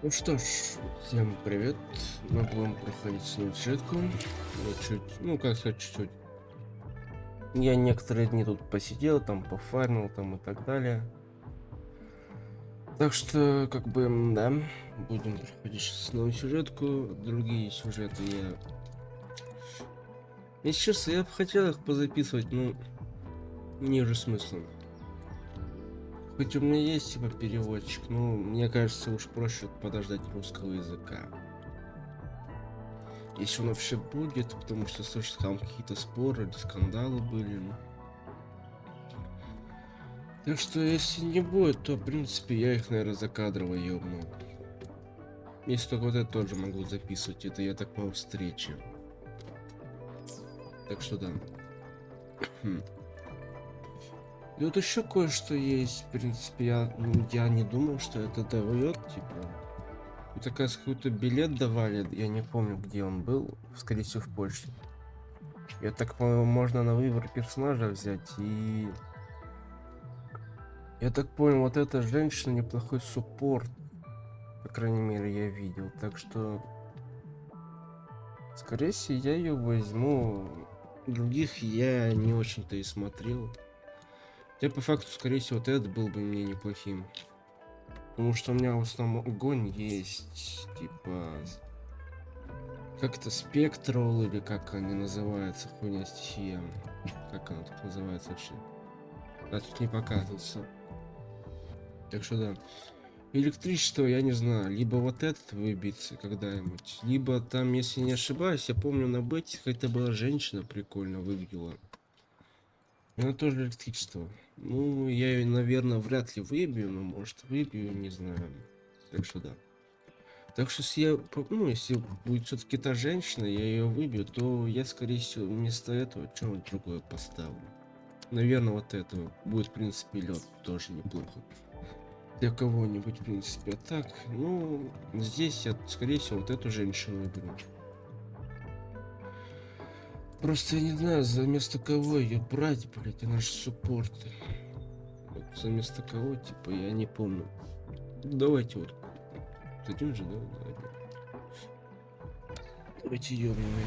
Ну что ж, всем привет. Мы будем проходить сюжетку. Я чуть, ну как сказать, чуть-чуть. Я некоторые дни тут посидел, там пофармил, там и так далее. Так что, как бы, да, будем проходить сейчас новую сюжетку. Другие сюжеты если честно, я бы хотел их позаписывать, но ниже смыслом. Хоть у меня есть типа переводчик, но мне кажется, уж проще подождать русского языка. Если он вообще будет, потому что слышишь, там какие-то споры или скандалы были. Так что если не будет, то в принципе я их, наверное, закадрово ёбну. Если только вот это тоже могу записывать, это я так по встрече. Так что да. И вот еще кое-что есть, в принципе, я не думал, что это дает, типа. И такая какой-то билет давали, я не помню, где он был, скорее всего, в Польше. Я так понял, можно на выбор персонажа взять, и я так понял, вот эта женщина неплохой суппорт, по крайней мере, я видел. Так что, скорее всего, я ее возьму. Других я не очень-то и смотрел. Я по факту, скорее всего, вот этот был бы мне неплохим. Потому что у меня в основном огонь есть, типа, как это, спектрал, или как они называются, хуйня стихия. Как она тут называется вообще? А тут не показывается. Так что да. Электричество, я не знаю, либо вот этот выбиться когда-нибудь, либо там, если не ошибаюсь, я помню на бете какая-то была женщина прикольно выглядела. И она тоже электричество. Ну, я ее, наверное, вряд ли выбью, но может выбью, не знаю. Так что да. Так что если ну, если будет все-таки та женщина, я ее выбью, то я, скорее всего, вместо этого что-нибудь другое поставлю. Наверное, вот этого будет, в принципе, лед тоже неплохо. Для кого-нибудь, в принципе. А так, ну, здесь я, скорее всего, вот эту женщину выберу. Просто я не знаю, за место кого ее брать, блять, она же суппорт. Вот за место кого, типа, я не помню. Давайте вот. Дадим же, да? Давайте ёбнем ее.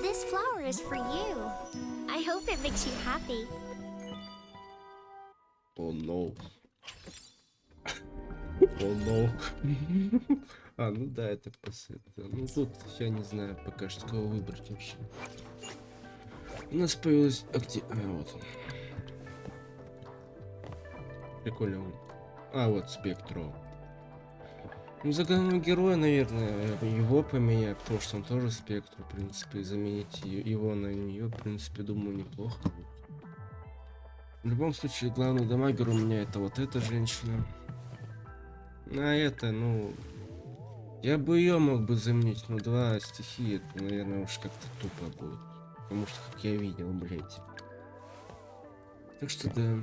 This flower is for you. I hope it makes you happy. О, no. О, no. А, ну да, это посылка. Ну тут я не знаю пока что кого выбрать вообще. У нас появилась... А где? А, вот он. Прикольно он. А, вот Спектро. Ну, за главного героя, наверное, его поменять, потому что он тоже Спектр, в принципе, и заменить его на нее, в принципе, думаю, неплохо будет. В любом случае, главный дамагер у меня это вот эта женщина. А это, ну, я бы ее мог бы заменить, но два стихии, это, наверное, уж как-то тупо будет. Потому что, как я видел, блять. Так что да.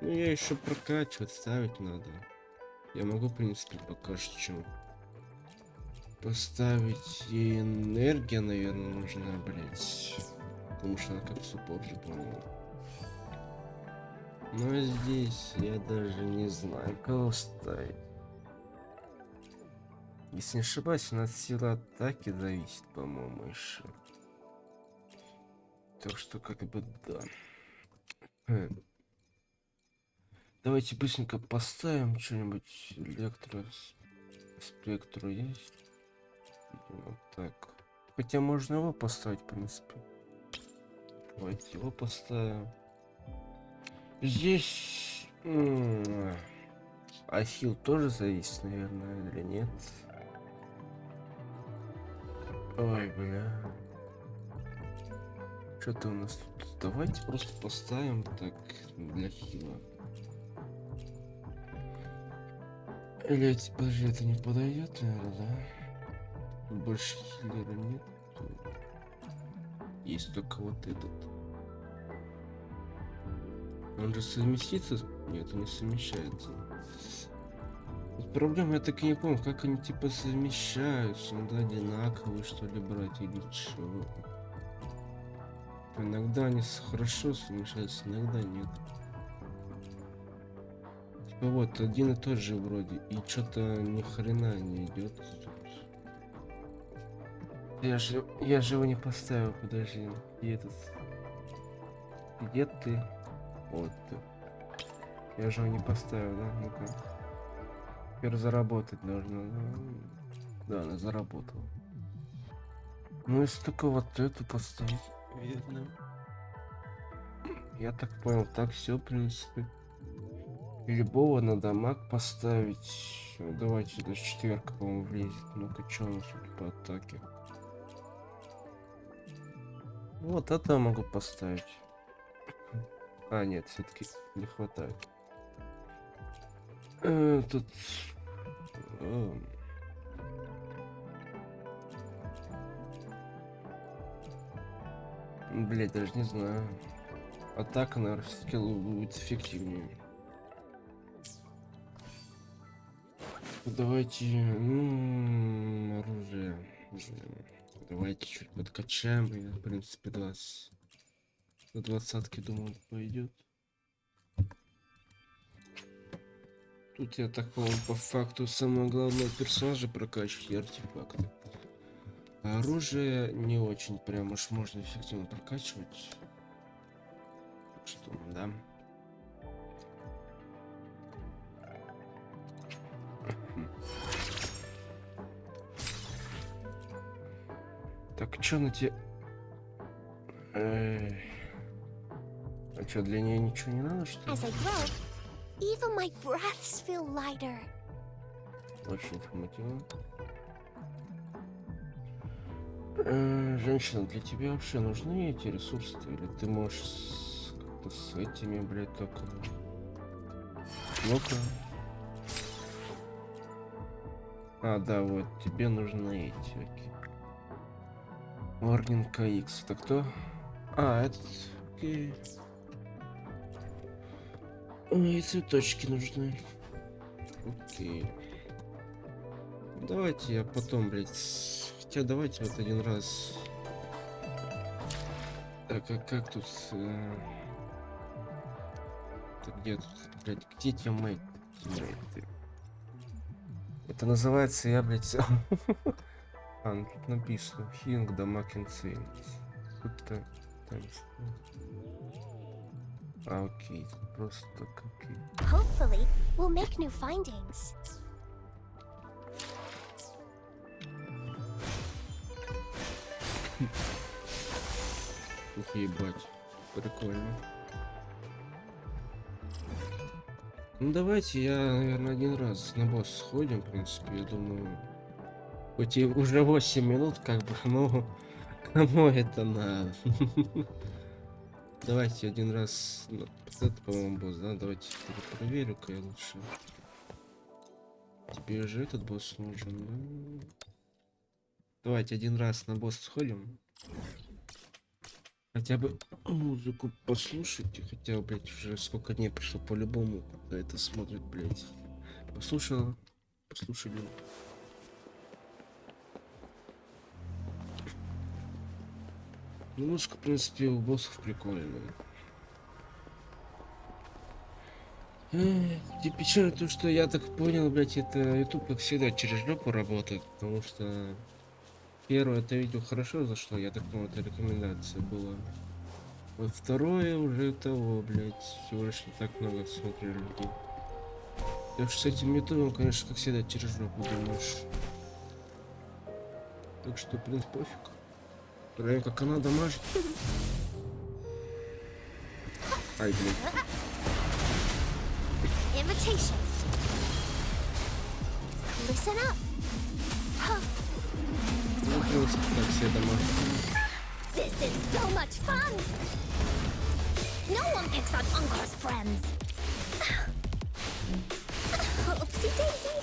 Ну, я еще прокачивать, ставить надо. Я могу, в принципе, пока что поставить, и энергия, наверное, нужна, блять. Потому что она как суппорт, по-моему. Но здесь я даже не знаю, кого ставить. Если не ошибаюсь, у нас сила атаки зависит, по-моему, еще. Так что, как бы, да. Давайте быстренько поставим что-нибудь. Спектру есть. Вот так. Хотя можно его поставить, в принципе. Давайте его поставим. Здесь... А хил тоже зависит, наверное, или нет? Ой, бля. Что-то у нас тут... Давайте просто поставим так для хила. Или, подожди, это не подойдет, наверное, да? Больше хиллера нет. Есть только вот этот. Он же совместится? Нет, он не совмещается. Вот проблема, я так и не помню, как они типа совмещаются. Надо одинаковые, что ли, брать или чего. Иногда они хорошо совмещаются, иногда нет. Типа вот один и тот же вроде, и что-то ни хрена не идет. Я же его не поставил, подожди. Где этот? Где ты? Вот ты. Я же его не поставил, да? Ну-ка. Теперь заработать должна. Да, она заработала. Ну если только вот эту поставить, видно. Я так понял, так все, в принципе. Любого на дамаг поставить. Давайте, даже четверка, по-моему, влезет. Ну-ка, что у нас тут по атаке? Вот это я могу поставить. А, нет, все-таки не хватает. Тут... Блять, даже не знаю. Атака, наверное, все-таки будет эффективнее. Давайте... оружие. Давайте чуть подкачаем. И, в принципе, 20. До 20-ки, думаю, пойдет. Тут я так, по-моему, по факту самое главное персонажа прокачивать и артефакты. А оружие не очень прям уж можно эффективно прокачивать. Так что, да. Так, что на тебе... А что, для нее ничего не надо, что ли? As I grow, even my breaths feel lighter. Очень информативно. Женщина, для тебя вообще нужны эти ресурсы? Или ты можешь как-то с этими, блядь, только... Ну-ка. А, да, вот, тебе нужны эти, окей. Warning KX, это кто? А, этот... Окей. И цветочки нужны. Окей. Давайте я потом, блядь... Хотя давайте вот один раз... Так, а как тут... Ты где тут, блядь, где тиммейт? Тиммейты? Это называется, я, блядь... А, ну тут написано. Healing, damage and savings. Тут-то... А, окей, тут просто так, окей. Hopefully, we'll make new findings. Ух, ебать. Прикольно. Ну давайте я, наверное, один раз на босс сходим, в принципе, я думаю. Хоть и уже 8 минут, как бы, но кому это надо? Давайте один раз. Ну, это, по-моему, босс, да? Давайте проверю-ка я лучше. Тебе же этот босс нужен, да? Давайте один раз на босс сходим. Хотя бы музыку послушайте. Хотя, блядь, уже сколько дней пришло по-любому. Пока это смотрит, блядь. Послушала. Послушали. Ну, музыка, в принципе, у боссов прикольная. Печально то, что я так понял, блядь, это YouTube, как всегда, через жопу работает. Потому что первое это видео хорошо зашло, я так понял, это рекомендация была. Вот второе уже того, блядь, всего лишь не так много смотрели людей. Так что с этим ютубом, конечно, как всегда, через жопу думаешь. Так что, в принципе, пофиг. Проверим, как она дамажит. Ай, блин. Invitation. Listen up. Ну, просто так все дамажит. This is so much fun. No one picks on Uncle's friends. Oopsie daisy.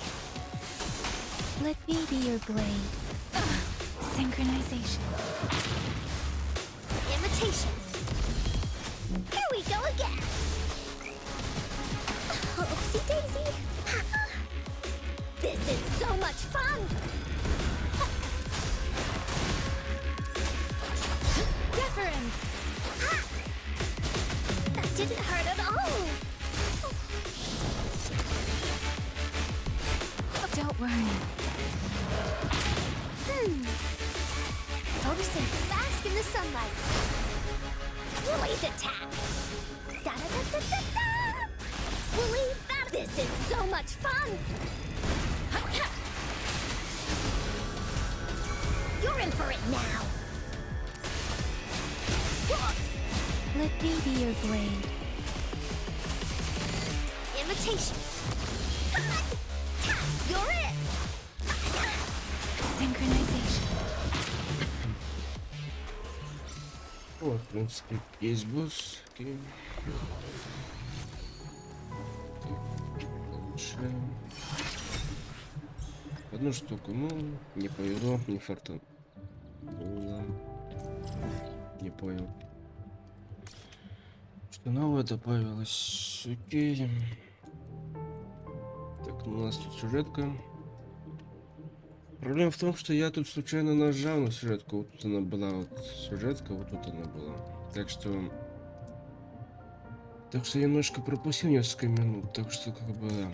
Let me be your blade. Synchronization. Invitation. Here we go again. Oopsie daisy. This is so much fun. Deference. didn't hurt at all. Don't worry. Photosynth, bask in the sunlight. Woolly's attack. Da-da-da-da-da-da. Woolly, this is so much fun. You're in for it now. Let me be your blade. Imitation. You're it. Synchronization. Вот, в принципе, есть босс. Окей. Улучшаем. Одну штуку, ну, не повезло, не фартун. Не понял. Что новое добавилось? Окей. Так, ну, у нас тут сюжетка. Проблема в том, что я тут случайно нажал на сюжетку. Вот тут она была, вот сюжетка, вот тут она была. Так что я немножко пропустил несколько минут. Так что как бы да.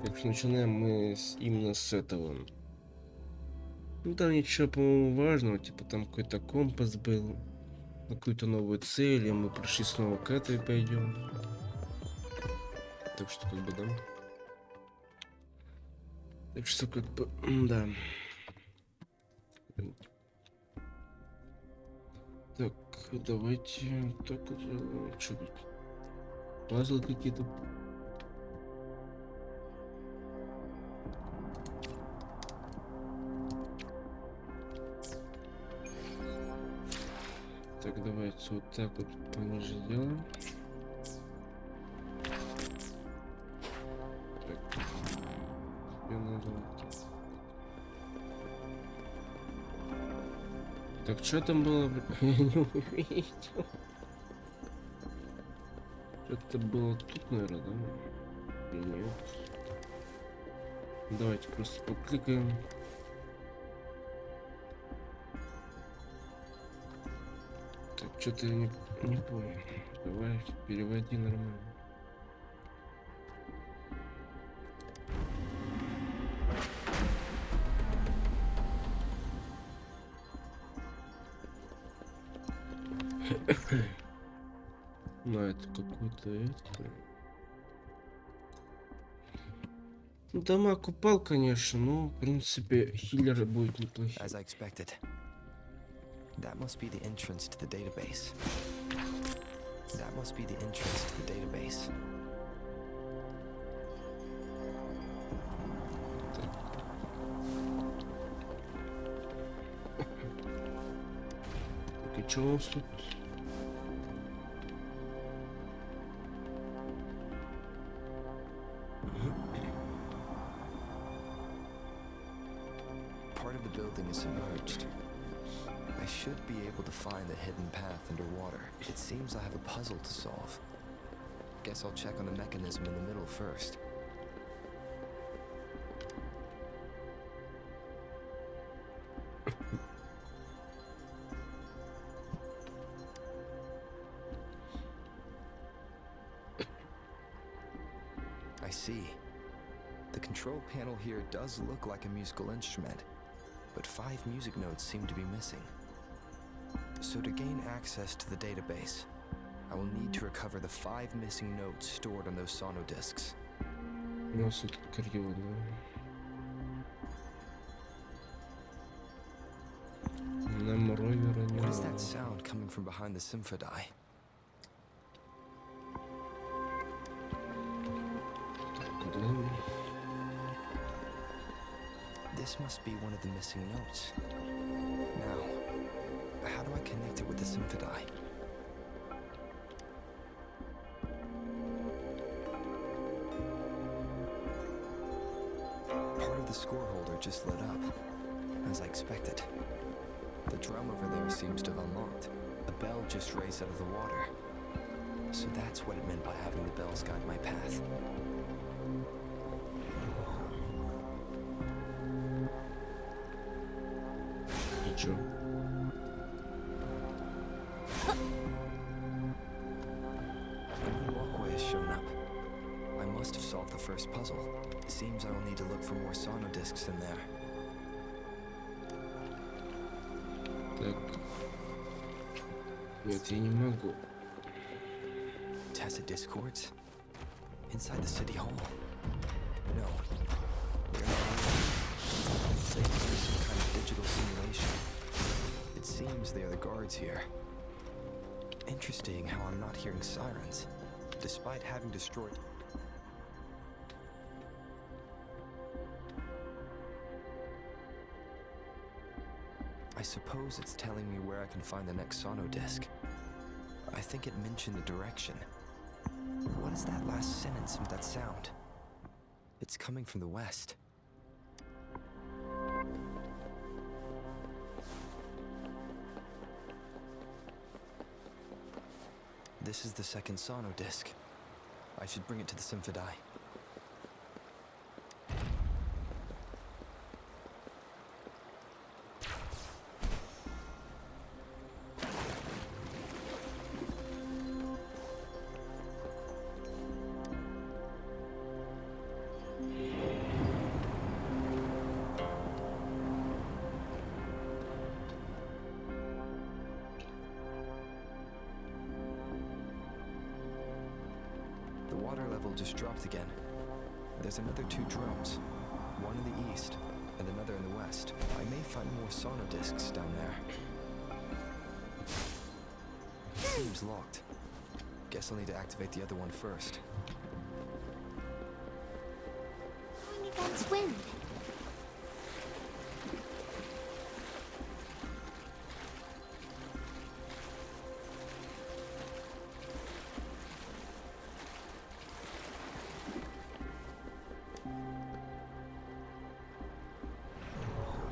Так что начинаем мы именно с этого. Ну там ничего, по-моему, важного. Типа там какой-то компас был. На какую-то новую цель. И мы пришли снова к этой пойдем. Так что как бы да. Так что как бы да. Так, давайте так вот. Что тут? Пазлы какие-то. Так, давайте вот так вот пониже сделаем. Так. Мне надо вот. Так, что там было? Я не увидел. Это было тут, наверное, да? Или нет? Давайте просто покликаем. Так, что-то я не понял. Давай, переводи нормально. Ну, это какой-то это. Ну, дамаг упал, конечно, но, в принципе, хиллеры будут неплохие. As I expected. That must be the entrance to the database. That must be the entrance to the database. Так, и что у нас тут? Part of the building is submerged. I should be able to find the hidden path underwater. It seems I have a puzzle to solve. Guess I'll check on the mechanism in the middle first. I see. The control panel here does look like a musical instrument, but 5 music notes seem to be missing. So to gain access to the database, I will need to recover the 5 missing notes stored on those sonodiscs. У нас тут криво, да? Нам ровера не What is надо. that sound coming from behind the symphodi? Куда? This must be one of the missing notes. Now, how do I connect it with the symphodi? Part of the score holder just lit up, as I expected. The drum over there seems to have unlocked. A bell just raised out of the water. So that's what it meant by having the bells guide my path. Ничего. the first puzzle. Seems I will need to look for more sono discs in there. Так. Нет, я не могу. Tacit discords? Inside the city hall? No. They're not. They are some kind of digital simulation. It seems they are the guards here. Interesting how I'm not hearing sirens, despite having destroyed... I suppose it's telling me where I can find the next sono disc. I think it mentioned the direction. What is that last sentence with that sound? It's coming from the west. This is the second sono disc. I should bring it to the Symphodi. The water level just dropped again. There's another 2 drums, one in the east and another in the west. I may find more sono discs down there. Seems locked. Guess I'll need to activate the other one first. Going against wind.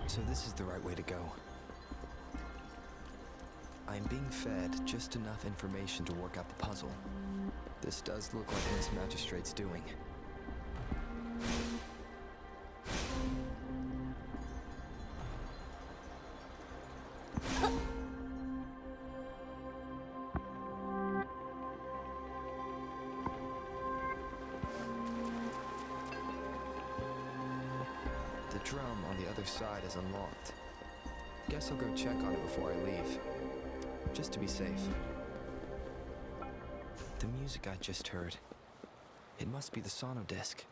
So this is the right way to go. I'm being fed just enough information to work out the puzzle. This does look like Miss Magistrate's doing. The drum on the other side is unlocked. Guess I'll go check on it before I leave. Just to be safe. The music I just heard. It must be the sono disc.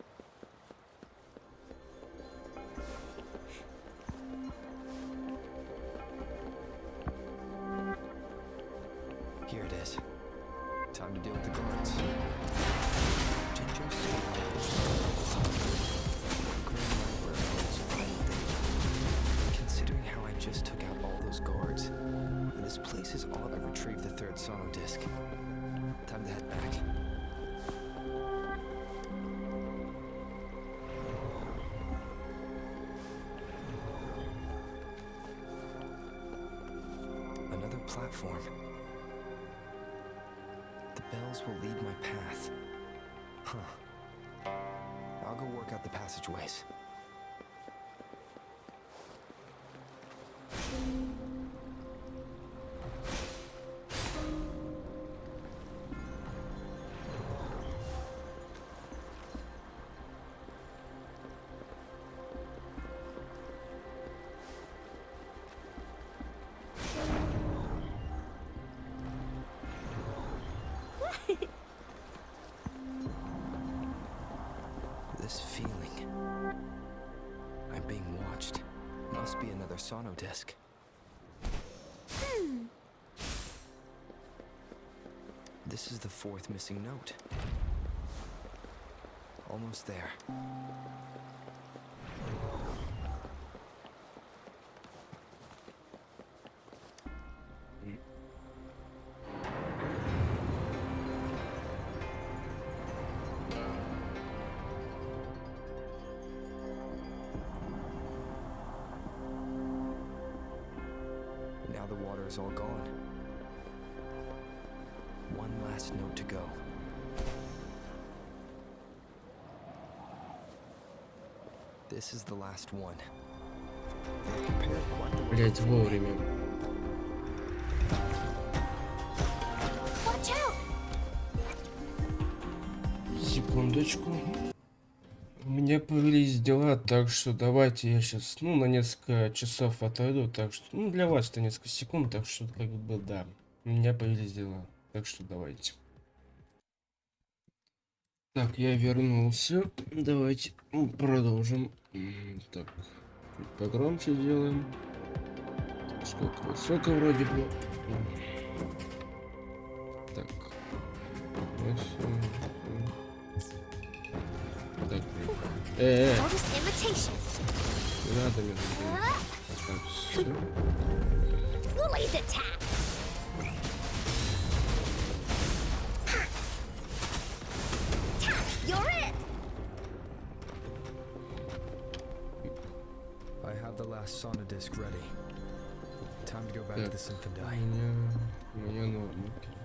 Here it is. Time to deal with the guards. Ginger Considering how I just took out all those guards, this place is odd. I retrieved the third sono disc. Time to head back. Another platform. The bells will lead my path. Huh. I'll go work out the passageways. This feeling. I'm being watched. Must be another sono disc. This is the 4th missing note. Almost there. Now the water is all gone. One last note to go. This is the last one. They've prepared quite the Блять, вовремя. Watch out! Секундочку. меня повелись дела, так что давайте я сейчас, ну, на несколько часов отойду, так что, ну, для вас это несколько секунд, так что, как бы, да, у меня повелись дела, так что давайте. Так, я вернулся, давайте продолжим. Так, чуть погромче сделаем. Так, сколько высоко вроде бы. Так. Так, Notice imitation. не надо мне тут. Так, все. Lily's attack. You're it. I have the last Sona disc ready. Time to go back to the Symphony. У меня норма. Так.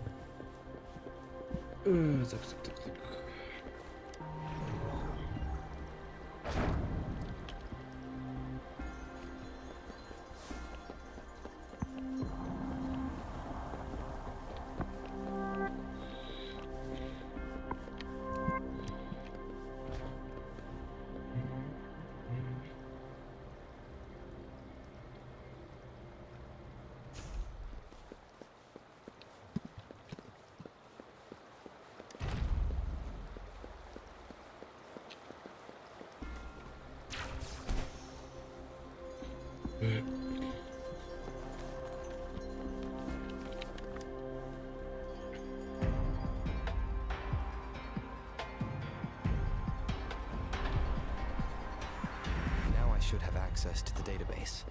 Now I should have access to the database.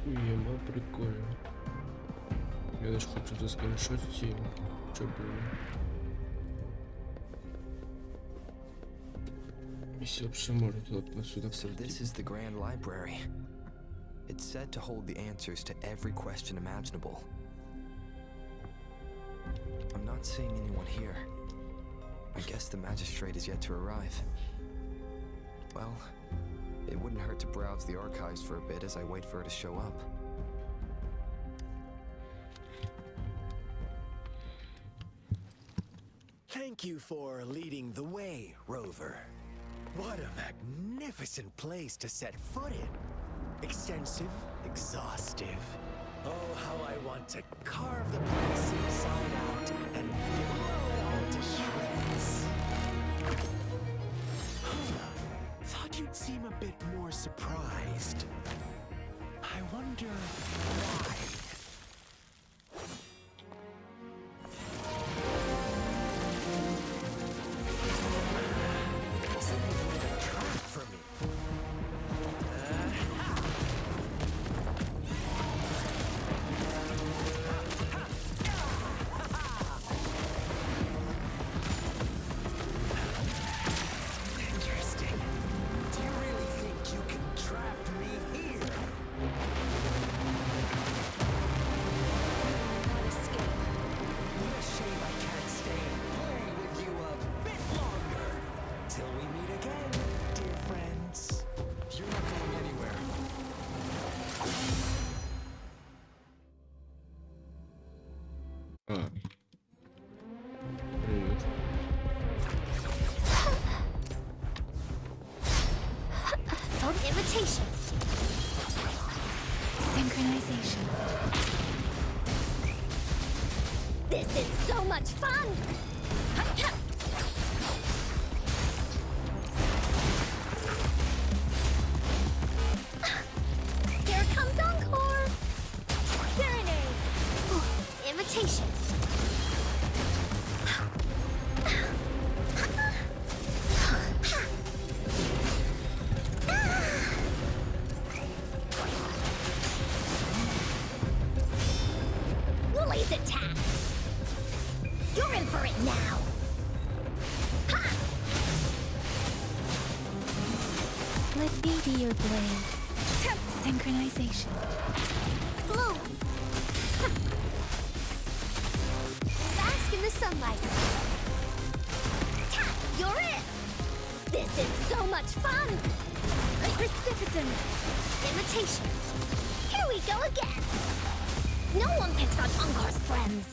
Ема, прикольно. Я даже хочу заскриншотить его. Что было? Если вообще может вот посюда So this is the Grand Library. It's said to hold the answers to every question imaginable. I'm not seeing anyone here. I guess the magistrate is yet to arrive. Well, it wouldn't hurt to browse the archives for a bit as I wait for her to show up. Thank you for leading the way, Rover. What a magnificent place to set foot in. Extensive, exhaustive. Oh, how I want to carve the place inside out and blow it all to shreds. Thought you'd seem a bit more surprised. I wonder why. Привет. Phone imitation. Synchronization. This is so much fun. Here comes Encore. Serenade. Imitation. Lily's attack. You're in for it now. Let me be your blade. Synchronization. Bloom. Bask in the sunlight. You're it! This is so much fun! Precipitant! Imitation! Here we go again! No one picks on Ungar's friends!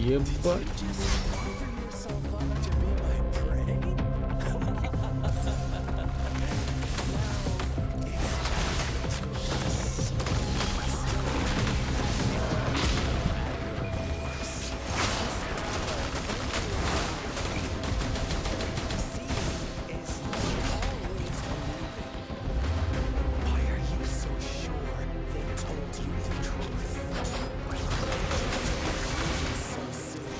Ебать. Yourself up to be my prey? Why are you so sure they told you the truth? So soon.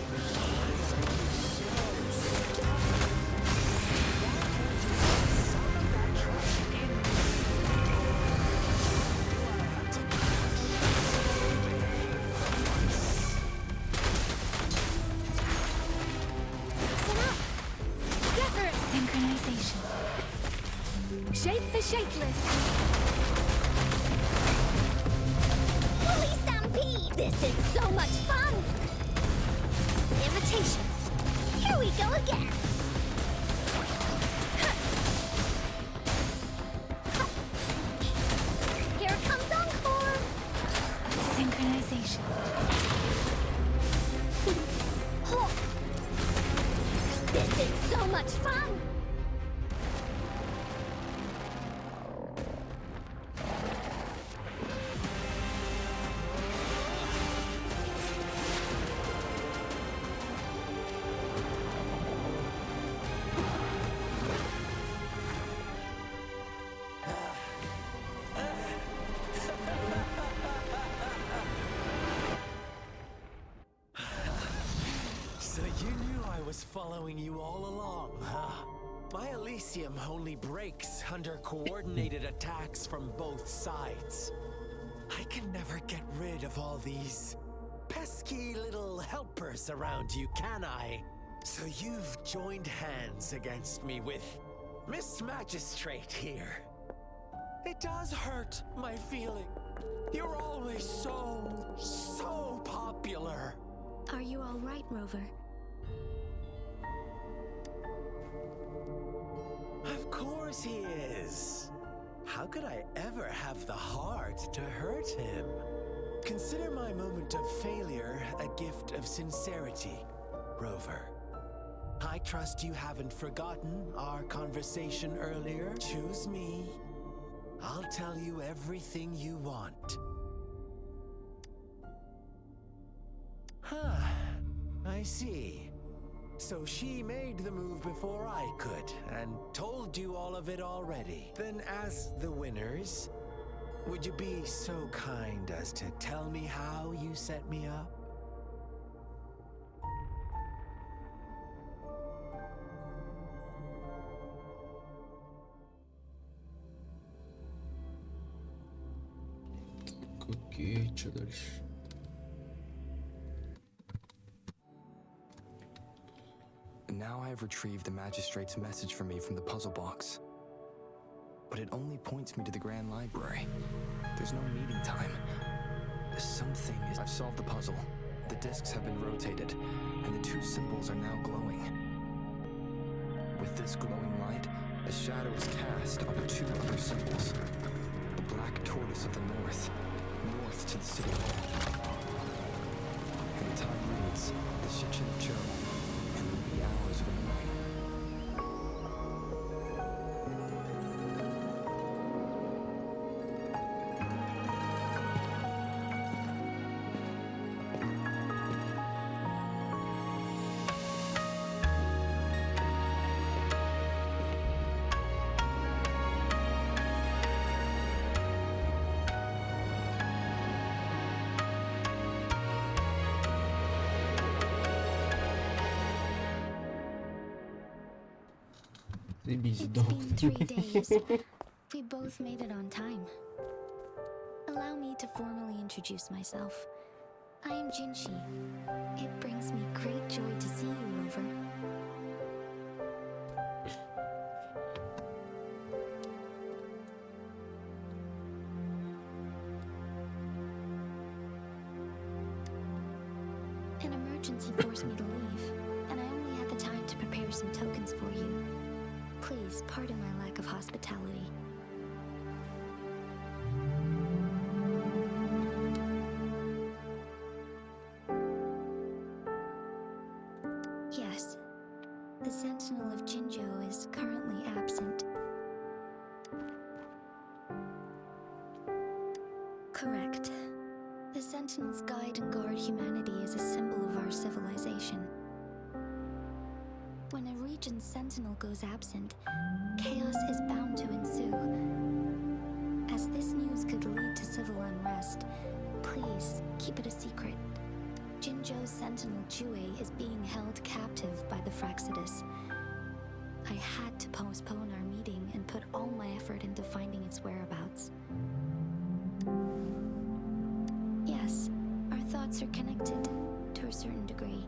Listen up! Gather Synchronization. shape the shapeless! Fully stampede! This is so much fun! Imitation! Here we go again! Here comes Encore! Synchronization. This is so much fun! So you knew I was following you all along, huh? My Elysium only breaks under coordinated attacks from both sides. I can never get rid of all these pesky little helpers around you, can I? So you've joined hands against me with Miss Magistrate here. It does hurt my feeling. You're always so popular. Are you all right, Rover? Of course he is. How could I ever have the heart to hurt him? Consider my moment of failure a gift of sincerity, Rover. I trust you haven't forgotten our conversation earlier. Choose me. I'll tell you everything you want. Huh. I see. So she made the move before I could, and told you all of it already. Then as the winners, would you be so kind as to tell me how you set me up? Окей, что дальше? Now I have retrieved the magistrate's message for me from the puzzle box. But it only points me to the Grand Library. There's no meeting time. Something is... I've solved the puzzle. The discs have been rotated, and the two symbols are now glowing. With this glowing light, a shadow is cast over two other symbols. The black tortoise of the north to the city hall. And the time reads, the Shichen Cho, and the wee hours of the morning. It's been 3 days. We both made it on time. Allow me to formally introduce myself. I am Jinshi. It brings me great joy to see you, Rover. An emergency forced me to leave, and I only had the time to prepare some tokens for you. Please pardon my lack of hospitality. Yes, the Sentinel of Jinzhou is currently absent. Correct. The Sentinels guide and guard humanity as a symbol of our civilization. When a region's Sentinel goes absent, chaos is bound to ensue. As this news could lead to civil unrest, please keep it a secret. Jinzhou's Sentinel Jue is being held captive by the Fraxidus. I had to postpone our meeting and put all my effort into finding its whereabouts. Yes, our thoughts are connected, to a certain degree.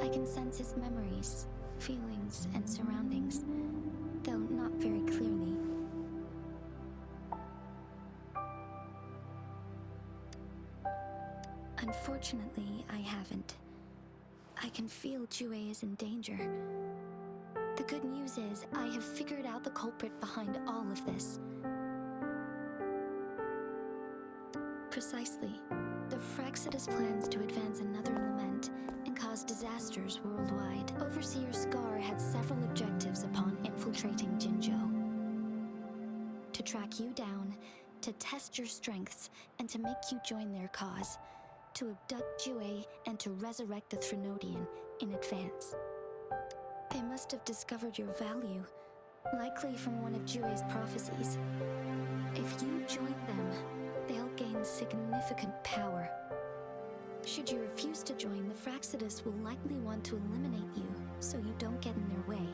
I can sense his memories, feelings, and surroundings, though not very clearly. Unfortunately, I haven't. I can feel Jue is in danger. The good news is, I have figured out the culprit behind all of this. Precisely. The Fraxidus plans to advance another lament and cause disasters worldwide. Overseer Scar had several objectives upon infiltrating Jinzhou. To track you down, to test your strengths, and to make you join their cause. To abduct Jue and to resurrect the Threnodian in advance. They must have discovered your value, likely from one of Jue's prophecies. If you join them, they'll gain significant power. Should you refuse to join, the Fraxidus will likely want to eliminate you, so you don't get in their way.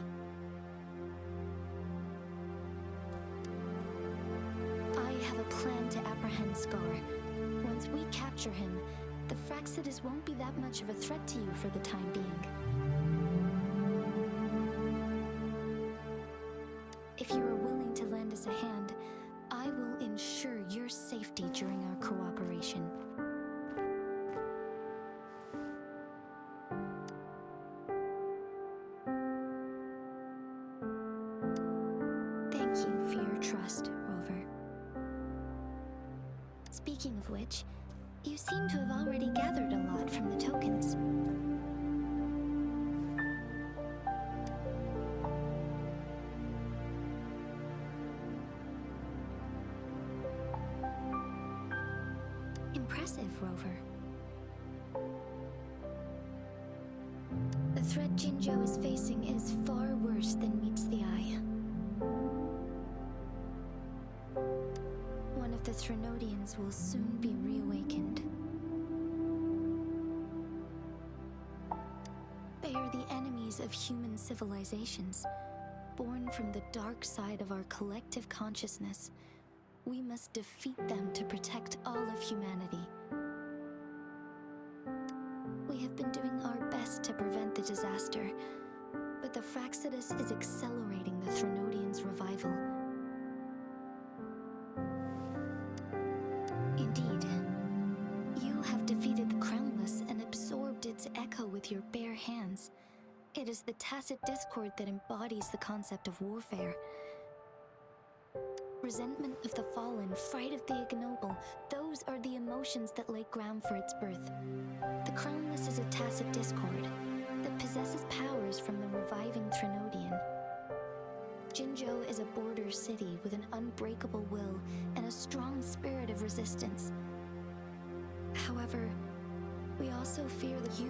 I have a plan to apprehend Scar. Once we capture him, the Fraxidus won't be that much of a threat to you for the time being. If you are willing to lend us a hand, I will ensure your safety during our cooperation. Thank you for your trust, Rover. Speaking of which, you seem to have already gathered a lot from the tokens. Impressive, Rover. The threat Jinzhou is facing is far worse than meets the eye. One of the Threnodians will soon be reawakened. They are the enemies of human civilizations, born from the dark side of our collective consciousness. We must defeat them to protect all of humanity. We have been doing our best to prevent the disaster, but the Fraxidus is accelerating the Threnodians' revival. Indeed, you have defeated the Crownless and absorbed its echo with your bare hands. It is the tacit discord that embodies the concept of warfare. Resentment of the fallen, fright of the ignoble, those are the emotions that lay ground for its birth. The Crownless is a tacit discord that possesses powers from the reviving Threnodian. Jinzhou is a border city with an unbreakable will and a strong spirit of resistance. However, we also fear that you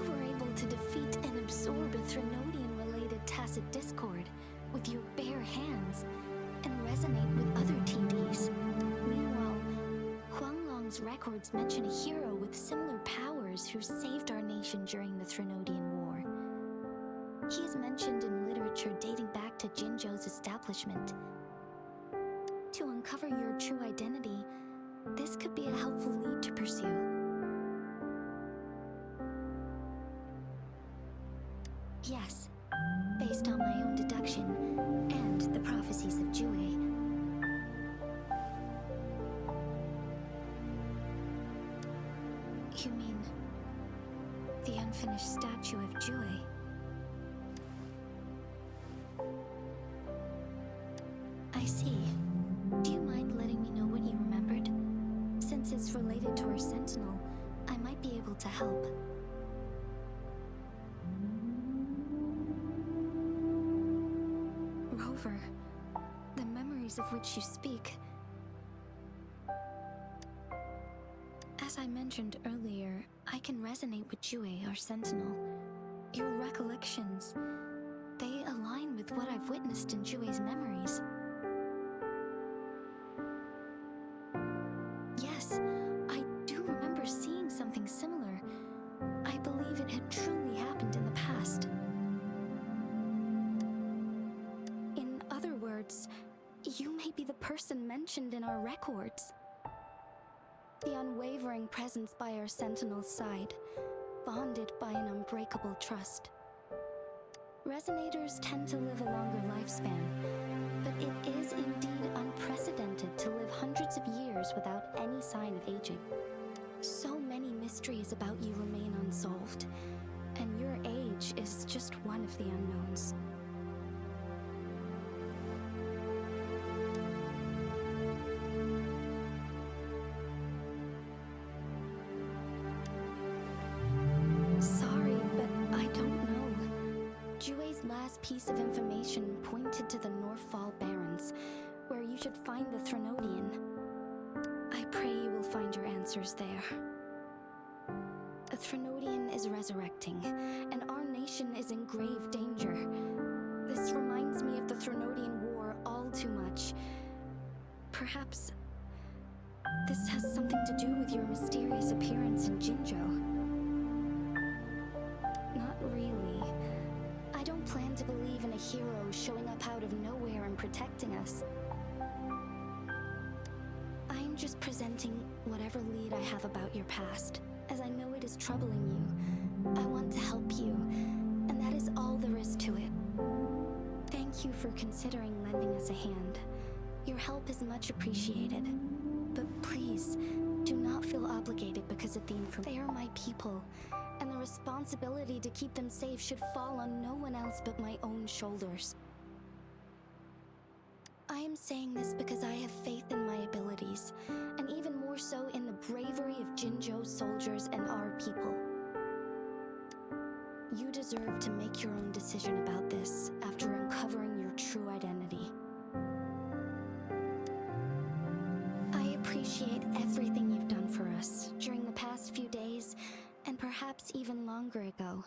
were able to defeat and absorb a Threnodian-related tacit discord with your bare hands and resonate with other TDs. Meanwhile, Huanglong's records mention a hero with similar powers who saved our nation during the Threnodian War. He is mentioned in literature dating back to Jinzhou's establishment. To uncover your true identity, this could be a helpful lead to pursue. Yes, based on my own deduction and the prophecies of Jue. You mean the unfinished statue of Jue? I see. Do you mind letting me know what you remembered? Since it's related to our sentinel, I might be able to help. Rover, the memories of which you speak. As I mentioned earlier, I can resonate with Jue, our sentinel. Your recollections, they align with what I've witnessed in Jue's memories. Yes, I do remember seeing something similar. I believe it had truly happened in the past. In other words, you may be the person mentioned in our records. The unwavering presence by our sentinel's side, bonded by an unbreakable trust. Resonators tend to live a longer lifespan, but it is indeed unprecedented to live hundreds of years without any sign of aging. So many mysteries about you remain unsolved, and your age is just one of the unknowns. Sorry, but I don't know. Jue's last piece of information pointed to the Northfall Barrens, where you should find the Threnodian. I pray you will find your answers there. A Threnodian is resurrecting, and our nation is in grave danger. This reminds me of the Threnodian War all too much. Perhaps this has something to do with your mysterious appearance in Jinzhou. Not really. I don't plan to believe in a hero showing up out of nowhere and protecting us. I'm just presenting whatever lead I have about your past, as I know it is troubling you. I want to help you, and that is all there is to it. Thank you for considering lending us a hand. Your help is much appreciated. But please, do not feel obligated because of the information. They are my people, and the responsibility to keep them safe should fall on no one else but my own shoulders. I am saying this because I have faith in my abilities, and even more so in the bravery of Jinzhou soldiers and our people. You deserve to make your own decision about this after uncovering your true identity. I appreciate everything you've done for us during the past few days, and perhaps even longer ago.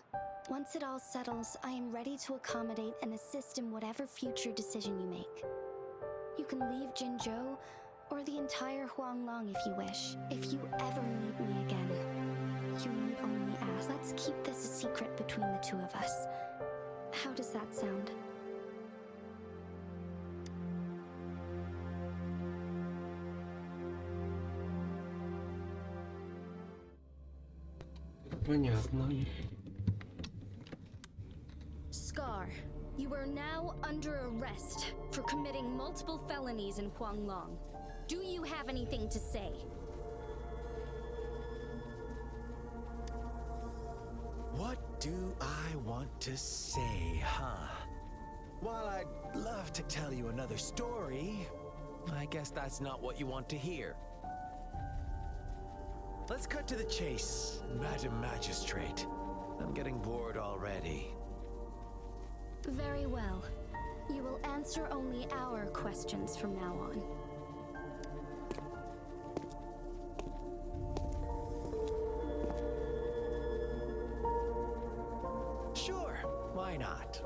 Once it all settles, I am ready to accommodate and assist in whatever future decision you make. You can leave Jinzhou, or the entire Huanglong if you wish. If you ever need me again, you need only ask. Let's keep this a secret between the two of us. How does that sound? Понятно. Scar, you are now under arrest for committing multiple felonies in Huanglong. Do you have anything to say? What do I want to say, huh? While I'd love to tell you another story, I guess that's not what you want to hear. Let's cut to the chase, Madam Magistrate. I'm getting bored already. Very well. You will answer only our questions from now on. Sure, why not?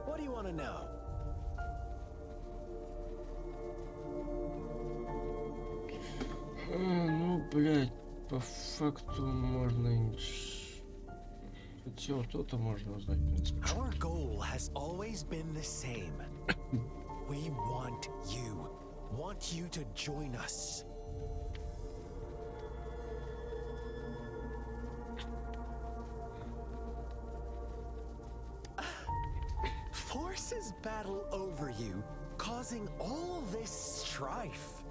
What do you want to know? Ну, блядь, по факту можно... Хотя вот это можно узнать, в принципе. Our goal has always been the same. We want you. want you to join us. Forces battle over you, causing all this strife.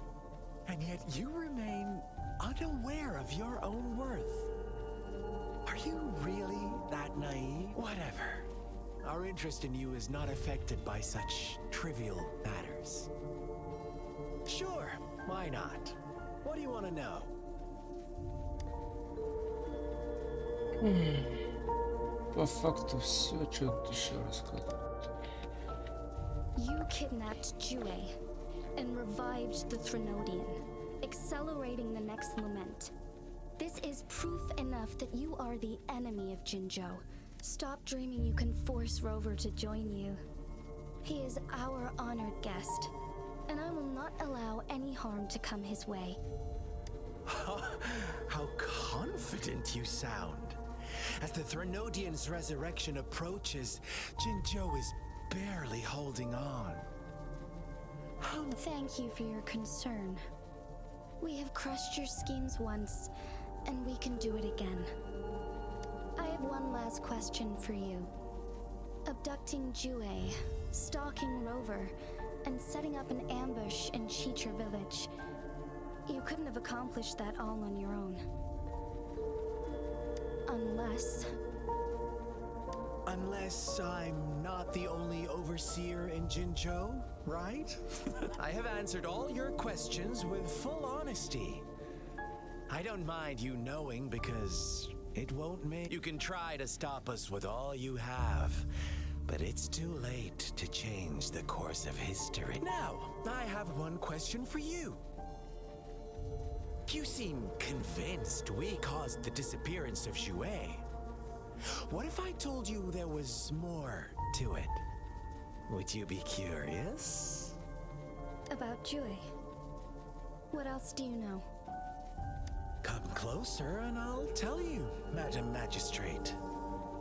And yet you remain unaware of your own worth. Are you really that naive? Whatever. Our interest in you is not affected by such trivial matters. Sure, why not? What do you want to know? По факту все, что тут еще рассказывать. You kidnapped Jue and revived the Threnodian, accelerating the next lament. This is proof enough that you are the enemy of Jinzhou. Stop dreaming you can force Rover to join you. He is our honored guest, and I will not allow any harm to come his way. How confident you sound. As the Threnodian's resurrection approaches, Jinzhou is barely holding on. Thank you for your concern. We have crushed your schemes once, and we can do it again. I have one last question for you. Abducting Jue, stalking Rover, and setting up an ambush in Chicha village. You couldn't have accomplished that all on your own. Unless I'm not the only overseer in Jinzhou, right? I have answered all your questions with full honesty. I don't mind you knowing because it won't make... You can try to stop us with all you have, but it's too late to change the course of history. Now, I have one question for you. You seem convinced we caused the disappearance of Jue. What if I told you there was more to it? Would you be curious? About Jue. What else do you know? Come closer and I'll tell you, Madam Magistrate.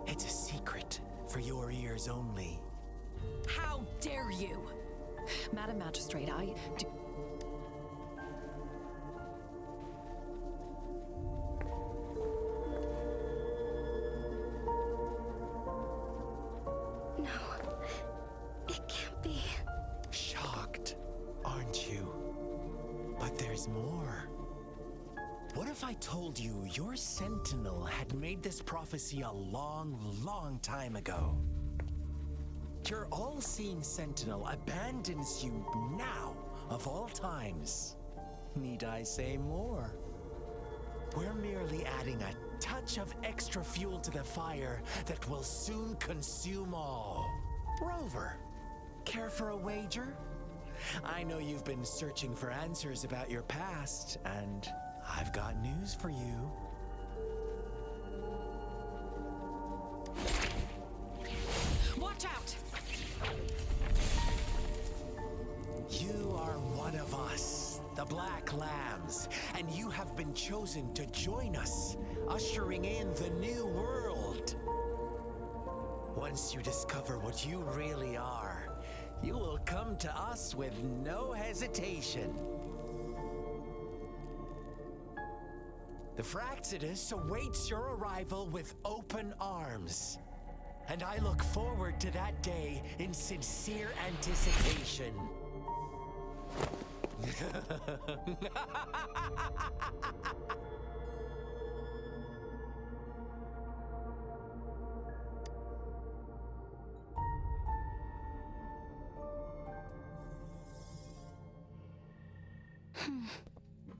It's a secret for your ears only. How dare you! Madam Magistrate, I do... I told you your sentinel had made this prophecy a long time ago. Your all-seeing sentinel abandons you now, of all times. Need I say more? We're merely adding a touch of extra fuel to the fire that will soon consume all. Rover, care for a wager? I know you've been searching for answers about your past, and I've got news for you. Watch out! You are one of us, the Black Lambs, and you have been chosen to join us, ushering in the new world. Once you discover what you really are, you will come to us with no hesitation. The Fraxidus awaits your arrival with open arms. And I look forward to that day in sincere anticipation.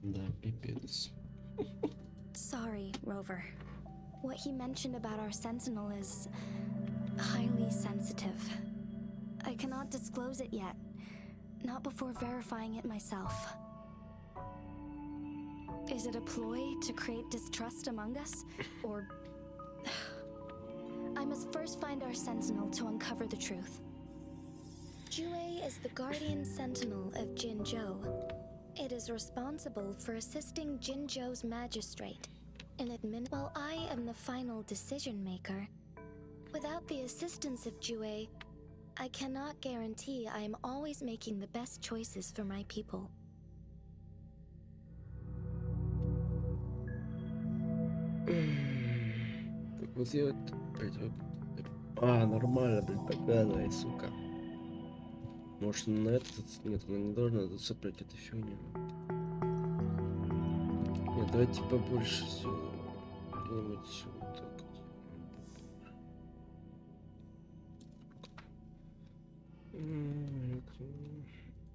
Да, пипец. Sorry, Rover. What he mentioned about our sentinel is highly sensitive. I cannot disclose it yet, not before verifying it myself. Is it a ploy to create distrust among us, or... I must first find our sentinel to uncover the truth. Jue is the guardian sentinel of Jinzhou. It is responsible for assisting Jinzhou's magistrate in while I am the final decision maker. Without the assistance of Jue, I cannot guarantee I am always making the best choices for my people. Так вот я вот... нормально, блин, показывай, сука. Может, на этот... Нет, она не должна зацеплять эту фигню. Нет, давайте побольше всего. Где-нибудь вот так вот.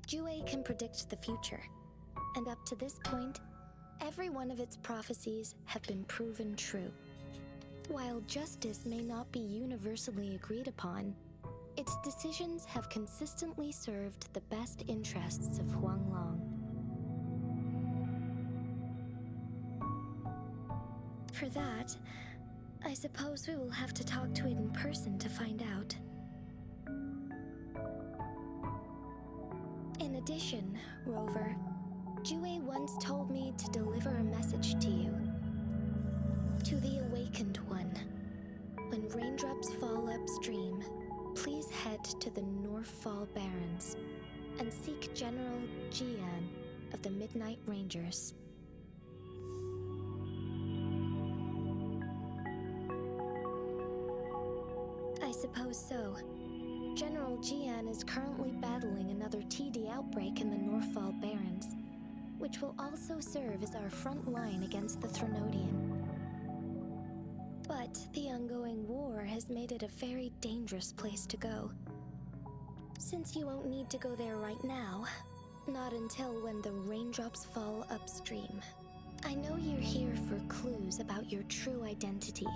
Jue can predict the future, and up to this point, every one of its prophecies have been proven true. While justice may not be universally agreed upon, its decisions have consistently served the best interests of Huanglong. For that, I suppose we will have to talk to it in person to find out. In addition, Rover, Jue once told me to deliver a message to you. To the Awakened One. When raindrops fall upstream, please head to the Northfall Barrens and seek General Jian of the Midnight Rangers. I suppose so. General Jian is currently battling another TD outbreak in the Northfall Barrens, which will also serve as our front line against the Threnodian. But the ongoing war has made it a very dangerous place to go. Since you won't need to go there right now, not until when the raindrops fall upstream. I know you're here for clues about your true identity.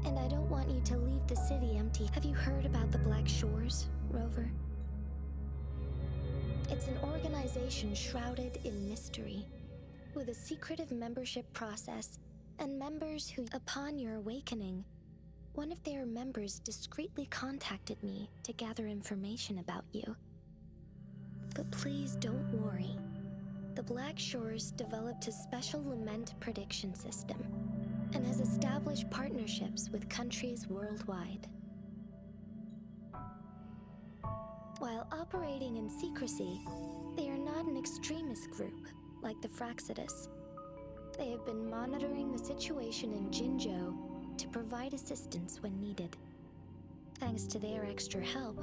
And I don't want you to leave the city empty. Have you heard about the Black Shores, Rover? It's an organization shrouded in mystery, with a secretive membership process, and members who, upon your awakening, one of their members discreetly contacted me to gather information about you. But please don't worry. The Black Shores developed a special lament prediction system and has established partnerships with countries worldwide. While operating in secrecy, they are not an extremist group like the Fraxidus. They have been monitoring the situation in Jinzhou to provide assistance when needed. Thanks to their extra help,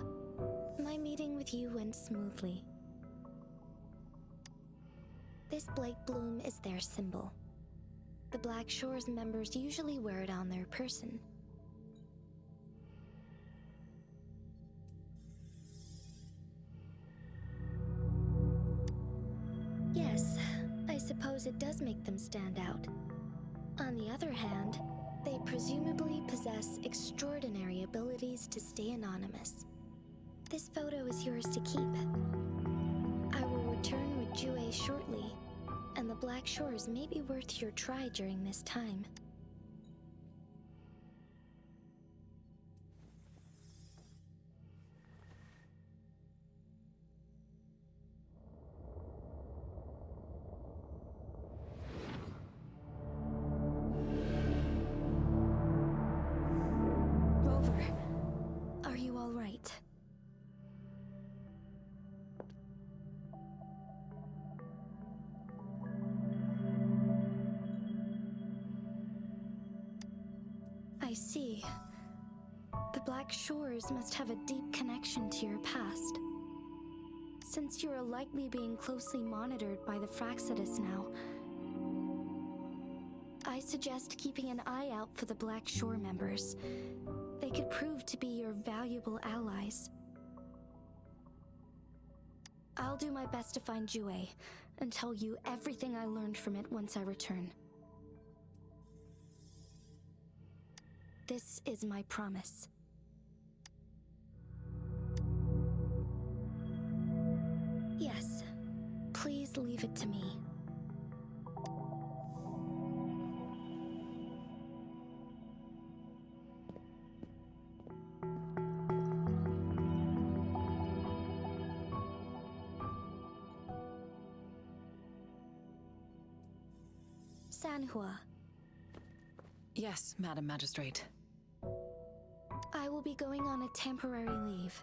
my meeting with you went smoothly. This Blake Bloom is their symbol. The Black Shores members usually wear it on their person. Yes, I suppose it does make them stand out. On the other hand, they presumably possess extraordinary abilities to stay anonymous. This photo is yours to keep. I will return with Jue shortly, and the Black Shores may be worth your try during this time. Rover, are you all right? I see. The Black Shores must have a deep connection to your past. Since you are likely being closely monitored by the Fraxidus now, I suggest keeping an eye out for the Black Shore members. They could prove to be your valuable allies. I'll do my best to find Jue and tell you everything I learned from it once I return. This is my promise. Yes, please leave it to me. Sanhua, Yes, Madam Magistrate. I I will be going on a temporary leave.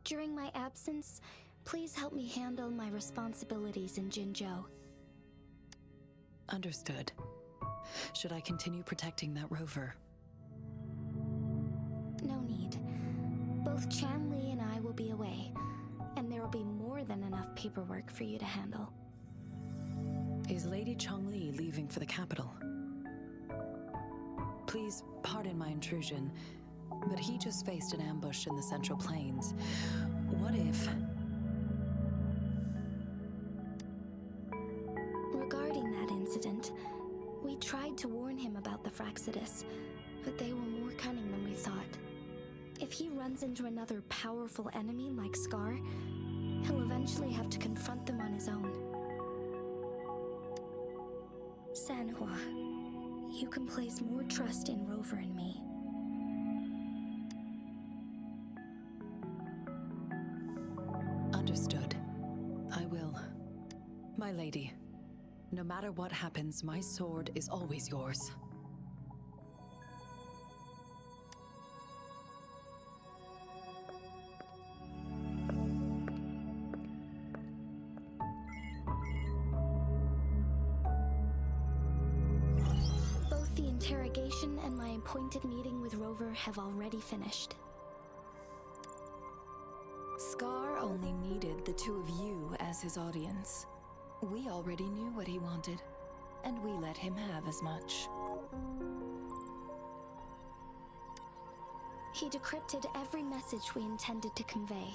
During my absence, please help me handle my responsibilities in Jinzhou. Understood. Should I continue protecting that rover? No need. Both Chanli and I will be away, and there will be more than enough paperwork for you to handle. Is Lady Chongli leaving for the capital? Please pardon my intrusion, but he just faced an ambush in the Central Plains. What if... Regarding that incident, we tried to warn him about the Fraxidus, but they were more cunning than we thought. If he runs into another powerful enemy like Scar, he'll eventually have to confront them on his own. Sanhua, you can place more trust in Rover and me. Understood. I will. My lady, no matter what happens, my sword is always yours. Both the interrogation and my appointed meeting with Rover have already finished. Scar only needed the two of you as his audience. We already knew what he wanted, and we let him have as much. He decrypted every message we intended to convey.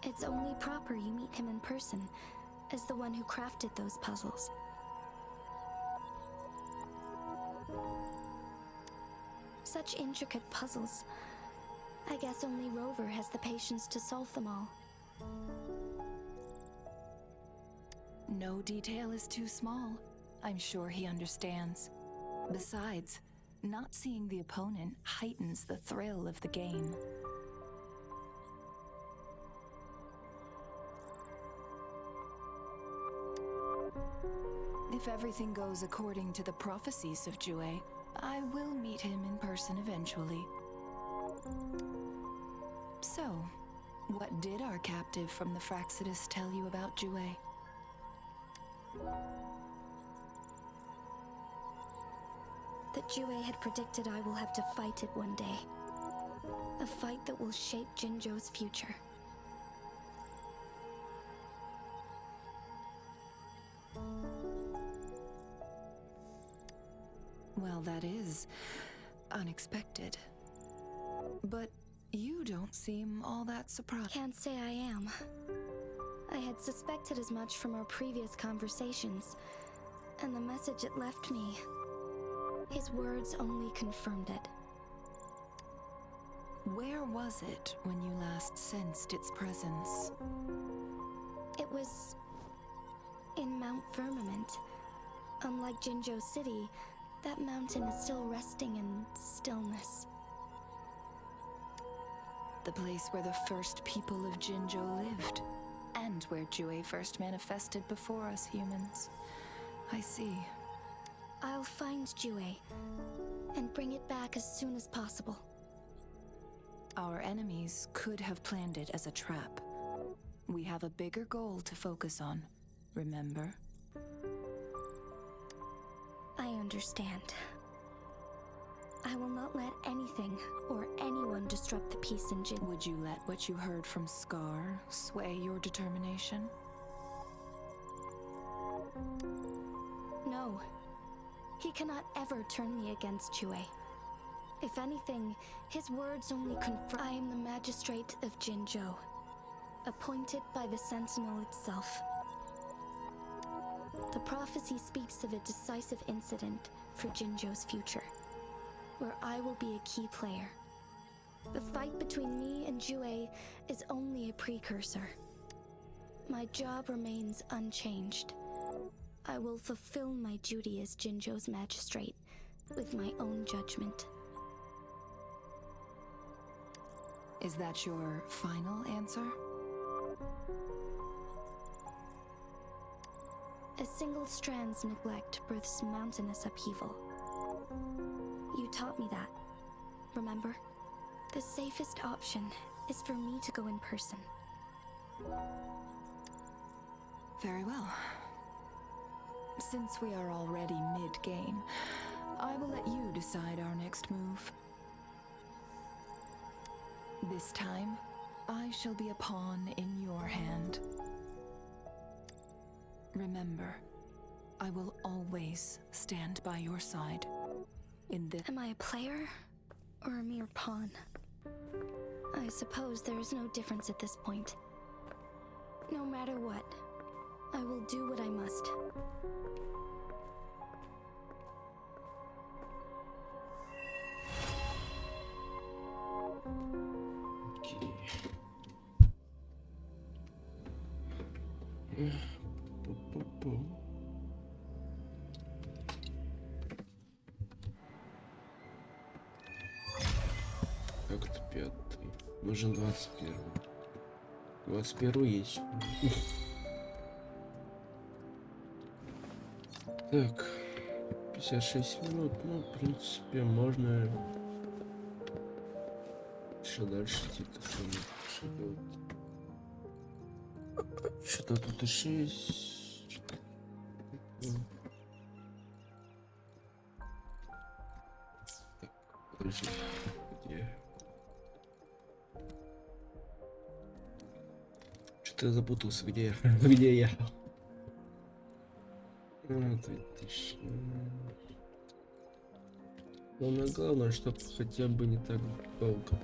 It's only proper you meet him in person, as the one who crafted those puzzles. Such intricate puzzles. I guess only Rover has the patience to solve them all. No detail is too small. I'm sure he understands. Besides, not seeing the opponent heightens the thrill of the game. If everything goes according to the prophecies of Jue, I will meet him in person eventually. So, what did our captive from the Fraxidus tell you about Jue? That Jue had predicted I will have to fight it one day. A fight that will shape Jinzhou's future. Well, that is unexpected. But you don't seem all that surprised. Can't say I am. I had suspected as much from our previous conversations, and the message it left me, his words only confirmed it. Where was it when you last sensed its presence? It was in Mount Firmament. Unlike Jinzhou City, that mountain is still resting in stillness. The place where the first people of Jinzhou lived, and where Jue first manifested before us humans. I see. I'll find Jue and bring it back as soon as possible. Our enemies could have planned it as a trap. We have a bigger goal to focus on, remember? I understand. I will not let anything or anyone disrupt the peace in Jin. Would you let what you heard from Scar sway your determination? No. He cannot ever turn me against Jue. If anything, his words only confirm I am the magistrate of Jinzhou, appointed by the Sentinel itself. The prophecy speaks of a decisive incident for Jinzhou's future, where I will be a key player. The fight between me and Jue is only a precursor. My job remains unchanged. I will fulfill my duty as Jinzhou's magistrate with my own judgment. Is that your final answer? A single strand's neglect births mountainous upheaval. You taught me that, remember? The safest option is for me to go in person. Very well. Since we are already mid-game, I will let you decide our next move. This time, I shall be a pawn in your hand. Remember, I will always stand by your side. In this... Am I a player or a mere pawn? I suppose there is no difference at this point. No matter what, I will do what I must. Как это 5-й? Нужен 21-й. 21-й есть. Так, 56 минут, ну, в принципе, можно еще дальше идти, что-то тут еще есть. Так, подожди, где? Что-то я запутался, где я? Где я? 2000. Самое главное, чтобы хотя бы не так долго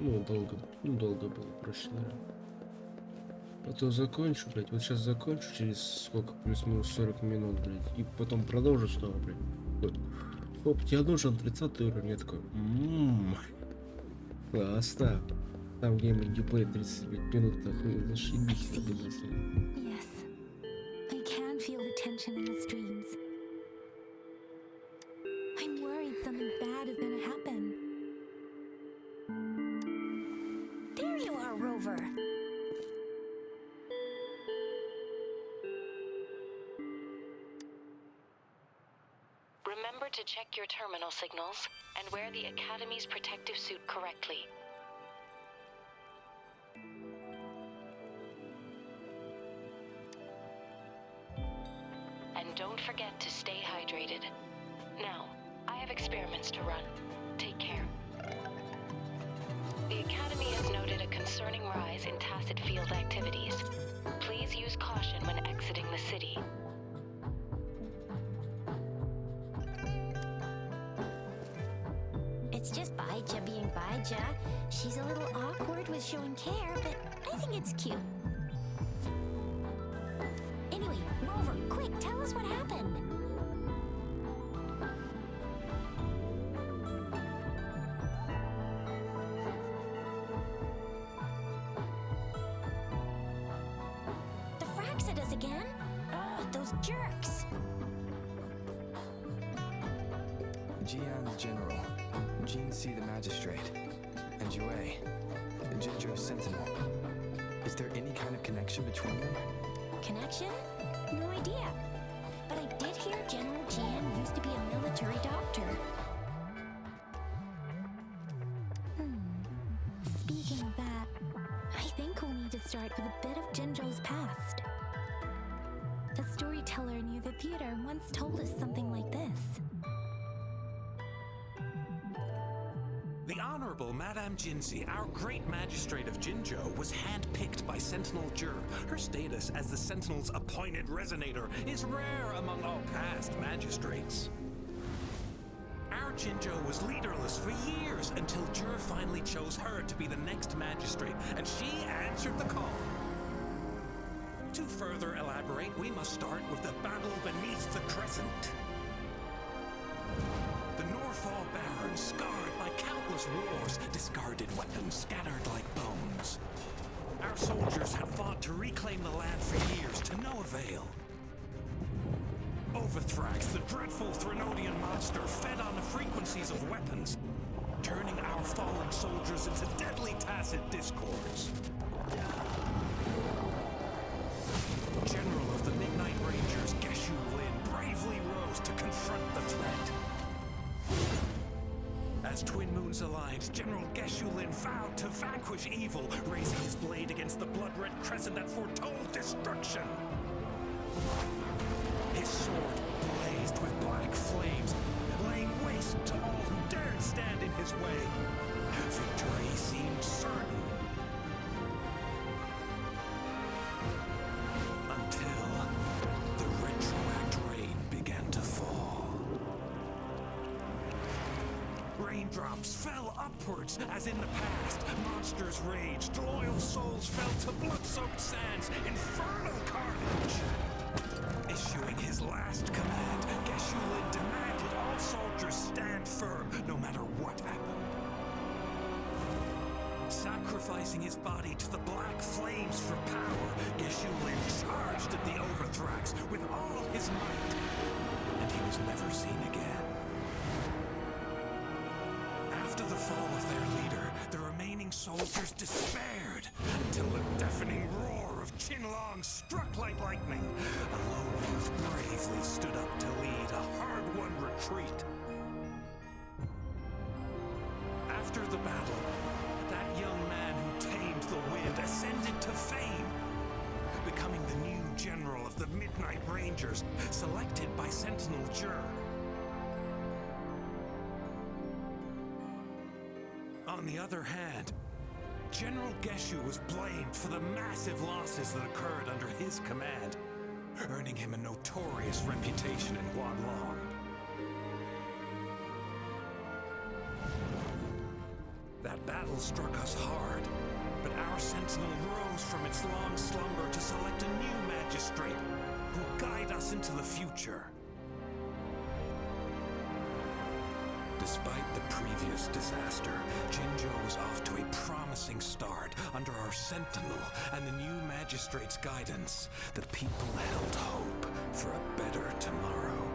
было прошло. А то закончу, блядь. Вот сейчас закончу через сколько? Плюс-минус 40 минут, блядь. И потом продолжу снова, блядь. Вот. Оп, тебе нужен 30 уровень. Я такой, классно. Там геймплей 35 минут, такой, зашибись. Yes, I can feel the tension in the streams. I'm worried something bad is gonna happen. There you are, Rover. Remember to check your terminal signals and wear the Academy's protective suit correctly. And don't forget to stay hydrated. Now, I have experiments to run. Take care. The Academy has noted a concerning rise in tacit field activities. Please use caution when exiting the city. It's just Baija being Baija. She's a little awkward with showing care, but I think it's cute. Anyway, Rover, quick, tell us what happened. The frags at us again? Those jerks. Jian the General, Jean C the Magistrate, and Yue, the Jinzhou Sentinel. Is there any kind of connection between them? Connection? No idea. But I did hear General Jian used to be a military doctor. Speaking of that, I think we'll need to start with a bit of Jinzhou's past. A storyteller near the theater once told us something like this. The Honorable Madame Jinzi, our great magistrate of Jinzhou, was handpicked by Sentinel Jur. Her status as the Sentinel's appointed resonator is rare among all past magistrates. Our Jinzhou was leaderless for years until Jur finally chose her to be the next magistrate, and she answered the call. To further elaborate, we must start with the battle beneath the Crescent. The Norfall Barons, scarred by countless wars, discarded weapons scattered like bones. Our soldiers had fought to reclaim the land for years, to no avail. Overthrax, the dreadful Threnodian monster, fed on the frequencies of weapons, turning our fallen soldiers into deadly tacit discords. General of the Midnight Rangers, Geshu Lin, bravely rose to confront the threat. As twin moons aligned, General Geshu Lin vowed to vanquish evil, raising his blade against the blood-red crescent that foretold destruction. His sword blazed with black flames, laying waste to all who dared stand in his way. Victory seemed certain. Until the retroact rain began to fall. Raindrops fell upwards as in the past. Monsters raged, loyal souls fell to blood-soaked sands, infernal carnage. Issuing his last command, Geshu Lin demanded all soldiers stand firm no matter what happened. Sacrificing his body to the black flames for power, Geshu Lin charged at the Overthrax with all his might, and he was never seen again. After the fall of their leader, the remaining soldiers despaired until the deafening roar of Qinlong struck like lightning. A lone youth bravely stood up to lead a hard-won retreat. After the battle, that young man who tamed the wind ascended to fame, becoming the new general of the Midnight Rangers, selected by Sentinel Jur. On the other hand, General Geshu was blamed for the massive losses that occurred under his command, earning him a notorious reputation in Huanlong. That battle struck us hard, but our sentinel rose from its long slumber to select a new magistrate who will guide us into the future. Despite the previous disaster, Jinzhou was off to a promising start under our sentinel and the new magistrate's guidance. The people held hope for a better tomorrow.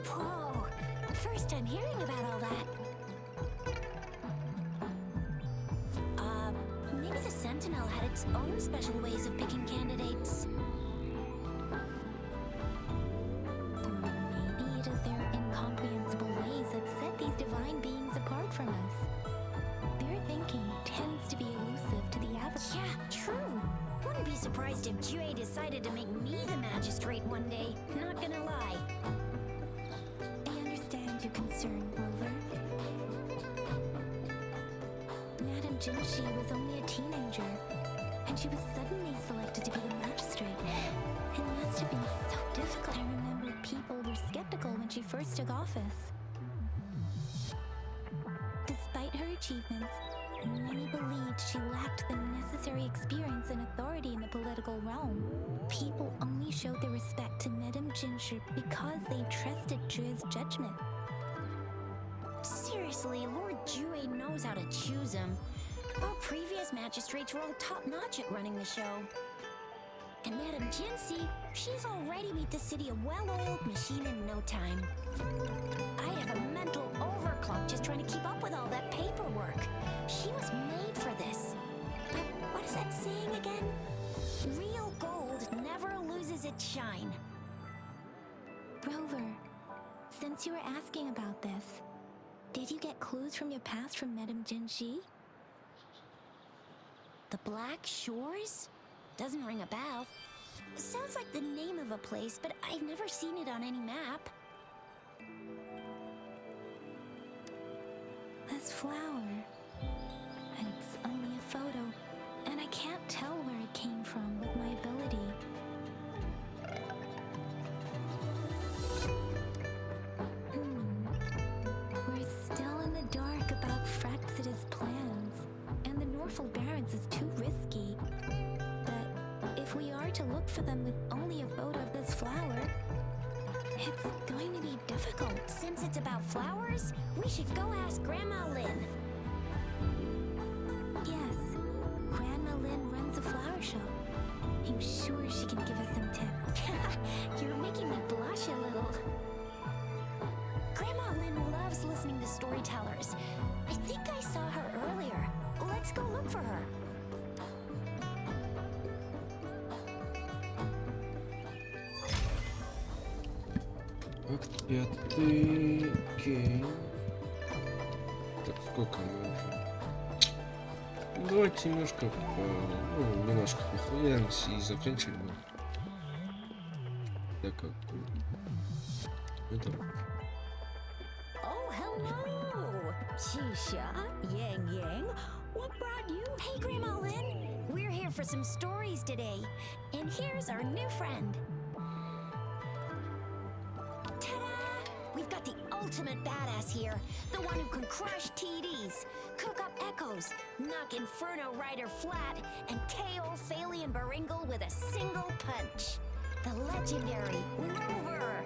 Whoa! First time hearing about all that. Maybe the Sentinel had its own special ways of picking candidates. Or maybe it is their incomprehensible ways that set these divine beings apart from us. Their thinking tends to be elusive to the average. Yeah, true. Wouldn't be surprised if Jue decided to make me the magistrate one day. Not gonna lie. I understand your concern, Rover. Madame Jinshi was only a teenager, and she was suddenly selected to be the magistrate. It must have been so difficult. I remember people were skeptical when she first took office. Despite her achievements, many believed she lacked the necessary experience and authority in the political realm. People only showed their respect to Madame Jinshi because they trusted Jue's judgment. Seriously, Lord Jue knows how to choose him. Our previous magistrates were all top-notch at running the show. And Madame Jinsi, she's already made the city a well-oiled machine in no time. I'd have a mental overclock just trying to keep up with all that paperwork. She was made for this. But what is that saying again? Real gold never loses its shine. Rover, since you were asking about this, did you get clues from your past from Madame Jinshi? The Black Shores? Doesn't ring a bell. Sounds like the name of a place, but I've never seen it on any map. This flower. And it's only a photo, and I can't tell where it came from with my ability. We're still in the dark about Fraxida's plans, and the Norfolk Barrens is too risky. But if we are to look for them with only a photo of this flower, it's going to be difficult. Since it's about flowers, we should go ask Grandma Lynn. Yes, Grandma Lynn runs a flower shop. I'm sure she can give us some tips. You're making me blush a little. Grandma Lynn loves listening to storytellers. I think I saw her earlier. Let's go look for her. Акт 5. Окей. Так, сколько мы уже? Давайте немножко похуяемся и заканчивать будем. Так как... Это... Oh, hello! Shisha, Yang Yang, what brought you? Hey, Grandma Lynn. We're here for some stories today. And here's our new friend. Ta-da! We've got the ultimate badass here. The one who can crush TDs, cook up echoes, knock Inferno Rider flat, and KO Faley and Baringle with a single punch. The legendary Rover.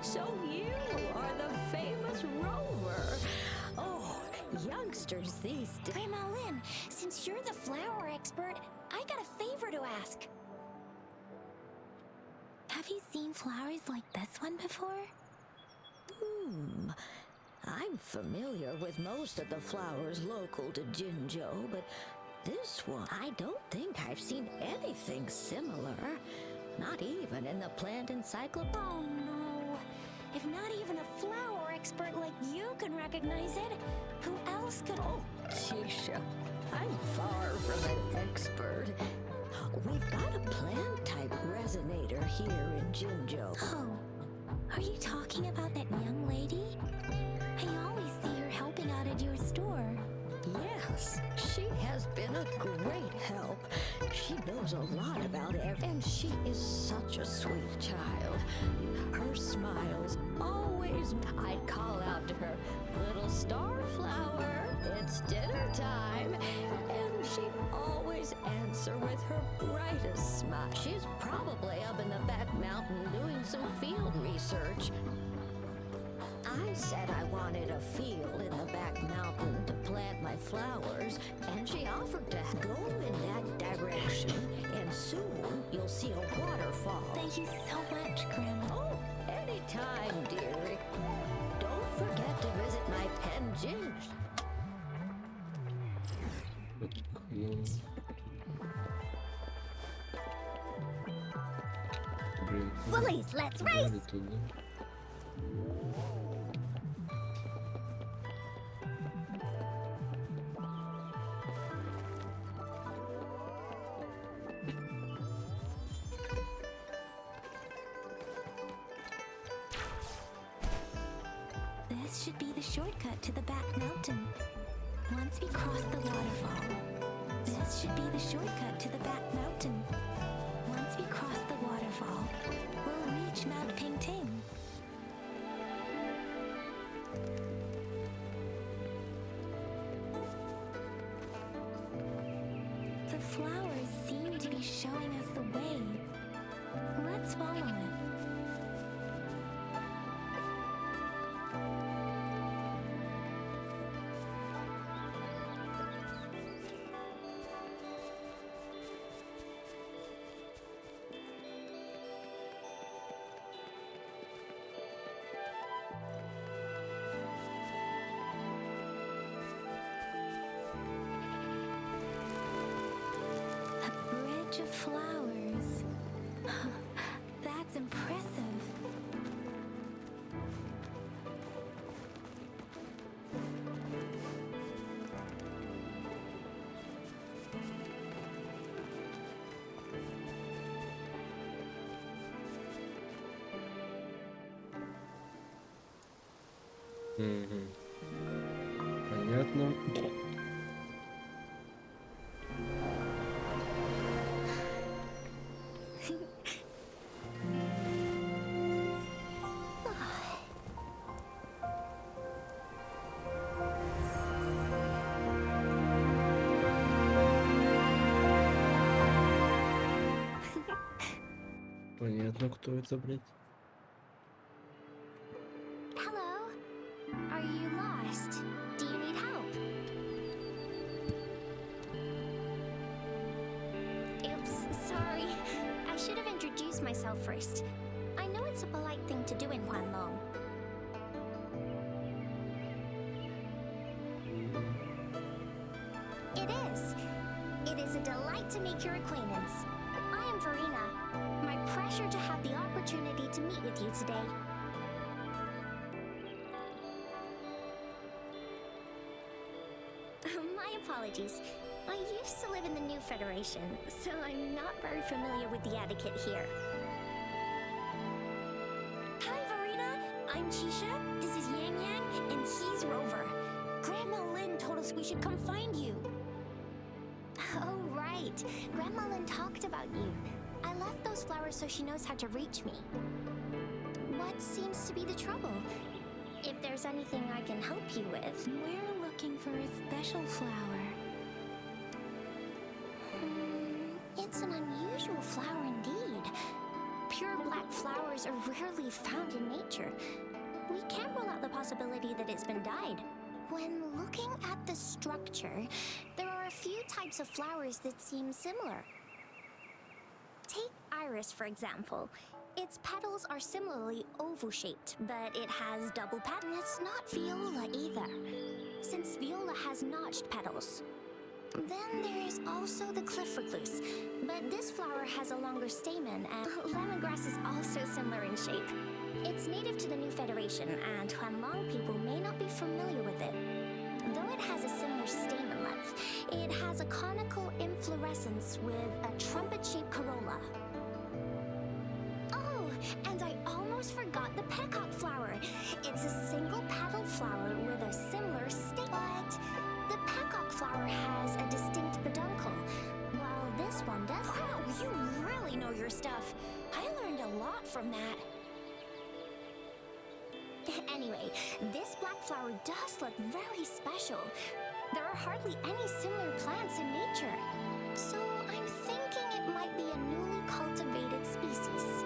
So you are the famous Rover. Oh, youngsters these days. Grandma Lynn, since you're the flower expert, I got a favor to ask. Have you seen flowers like this one before? I'm familiar with most of the flowers local to Jinzhou, but this one, I don't think I've seen anything similar. Not even in the plant encyclopedia. Oh no. If not even a flower expert like you can recognize it, who else could? Oh, Tisha, I'm far from an expert. We've got a plant-type resonator here in Jinzhou. Oh, are you talking about that young lady? I always see her helping out at your store. Yes, she has been a great help. She knows a lot about everything, and she is such a sweet child. Her smiles always... I'd call out to her, "Little starflower, it's dinner time," and she'd always answer with her brightest smile. She's probably up in the back mountain doing some field research. I said I wanted a field in the back mountain to plant my flowers, and she offered to go in that direction, and soon you'll see a waterfall. Thank you so much, Grandma. Oh, anytime, dearie. Don't forget to visit my pension. Willies, let's race! This should be the shortcut to the back mountain. Once we cross the waterfall, this should be the shortcut to the back mountain. Once we cross the waterfall, we'll reach Mount Pingting. The flowers seem to be showing us the way. Let's follow it. Of flowers. That's impressive. Понятно. Понятно, кто это, блядь. Hello? Are you lost? Do you need help? Oops, sorry. I should have introduced myself first. I know it's a polite thing to do in Huanlong. is a delight to make your acquaintance. I am Verena. My pleasure to have the opportunity to meet with you today. My apologies. I used to live in the New Federation, so I'm not very familiar with the etiquette here. Hi, Verena. I'm Chisha. This is Yang Yang, and he's Rover. Grandma Lynn told us we should come find you. Oh, right. Grandma Lynn talked about you. I left those flowers so she knows how to reach me. What seems to be the trouble? If there's anything I can help you with. We're looking for a special flower. It's an unusual flower indeed. Pure black flowers are rarely found in nature. We can't rule out the possibility that it's been dyed. When looking at the structure, there are a few types of flowers that seem similar. Take iris, for example. Its petals are similarly oval-shaped, but it has double petals. It's not viola either, since viola has notched petals. Then there's also the cliff recluse, but this flower has a longer stamen, and lemongrass is also similar in shape. It's native to the New Federation, and Huanlong people may not be familiar with it. Though it has a similar stamen length, it has a conical inflorescence with a trumpet-shaped corolla. Oh, and I almost forgot the peacock flower. It's a single-petaled flower with a similar state, but the peacock flower has a distinct peduncle, while this one doesn't. Wow, you really know your stuff. I learned a lot from that. Anyway, this black flower does look very special. There are hardly any similar plants in nature. So I'm thinking it might be a newly cultivated species.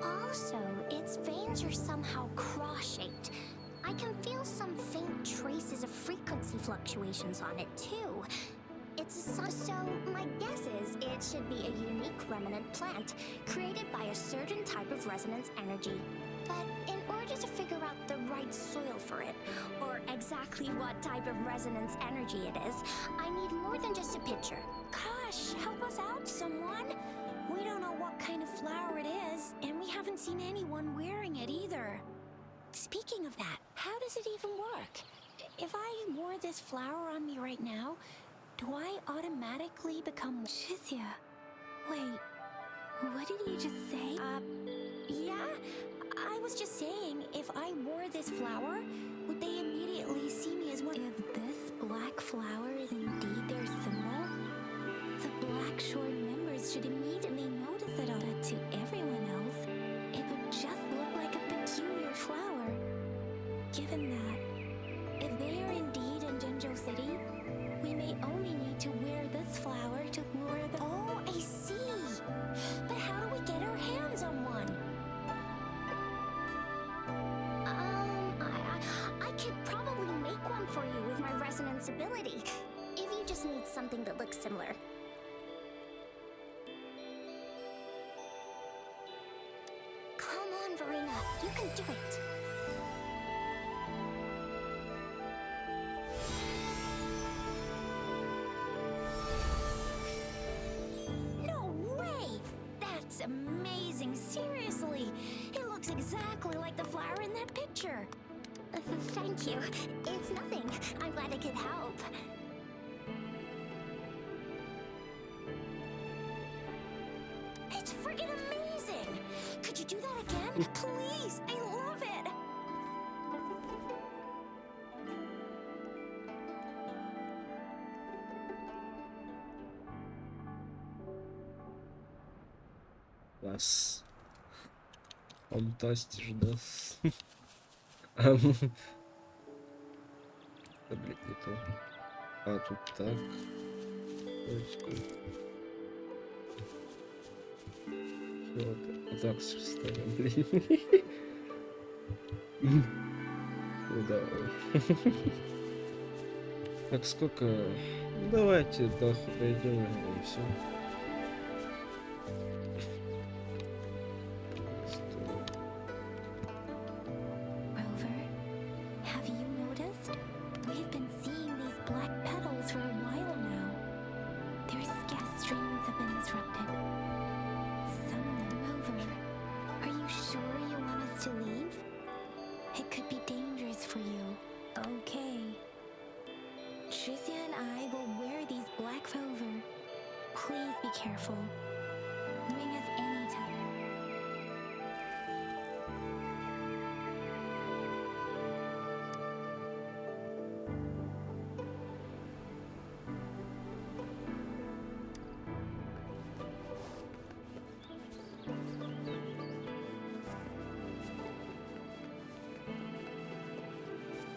Also, its veins are somehow cross-shaped. I can feel some faint traces of frequency fluctuations on it too. So my guess is it should be a unique remnant plant created by a certain type of resonance energy. But in order to figure out the right soil for it, or exactly what type of resonance energy it is, I need more than just a picture. Gosh, help us out, someone! We don't know what kind of flower it is, and we haven't seen anyone wearing it either. Speaking of that, how does it even work? If I wore this flower on me right now, do I automatically become... Shizia, wait, what did you just say? Yeah? I was just saying, if I wore this flower, would they immediately see me as one? If this black flower is indeed their symbol, the Black Shore members should immediately notice it. To everyone else, it would just look like a peculiar flower. Given that, if they are indeed in Jinzhou City, we may only need to wear this flower to lure the... Oh, I see! But how do we get our hands on one? I could probably make one for you with my resonance ability, if you just need something that looks similar. Come on, Verena, you can do it. No way! That's amazing, seriously! It looks exactly like the flower in that picture. Thank you. It's nothing. I'm glad I could help. It's friggin' amazing! Could you do that again? Please! I love it! Класс. Фантастиш, да? Да, блин, не то. А, тут так. Вот, вот так все ставим, блин. Ну да. Так, сколько? Ну, давайте даху пойдем и все. Rover, have you noticed? We've been seeing these black petals for a while now. could be dangerous for you. Okay. Tricia and I will wear these black rover. Please be careful. Ring us anytime.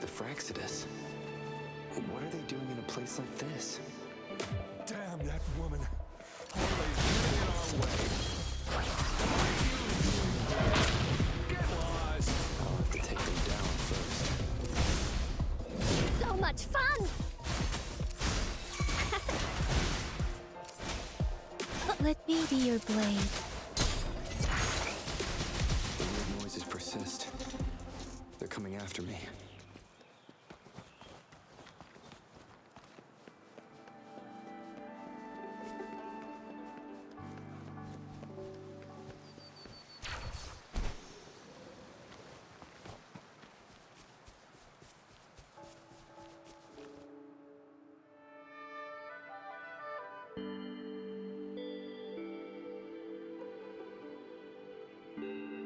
The Fraxidus. What are they doing in a place like this? Damn that woman. Always getting in our way. Get lost. I'll have to take them down first. So much fun! Let me be your blade. The weird noises persist. They're coming after me.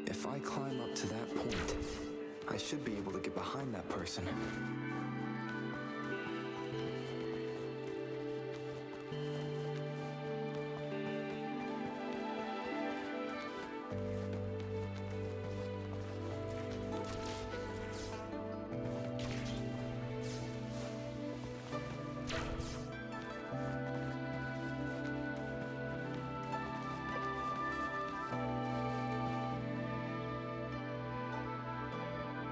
If I climb up to that point, I should be able to get behind that person.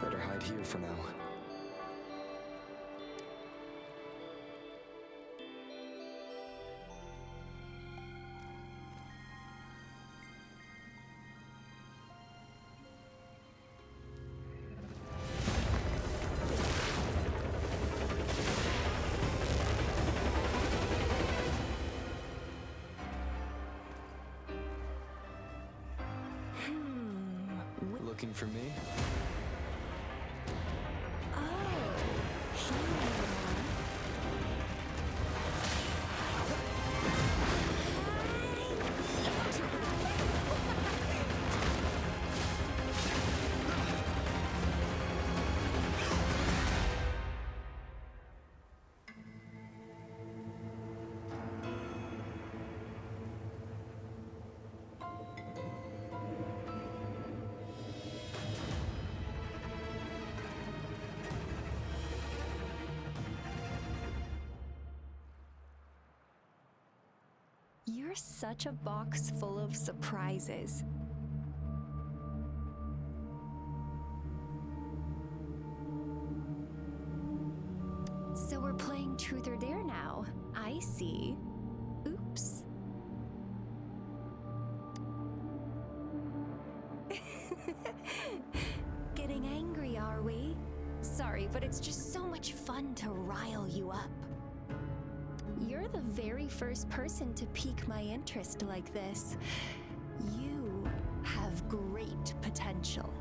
Better hide here for now. Looking for me? You're such a box full of surprises. So we're playing Truth or Dare now. I see. Oops. Getting angry, are we? Sorry, but it's just so much fun to rile you up. You're the very first person to pique my interest like this. You have great potential.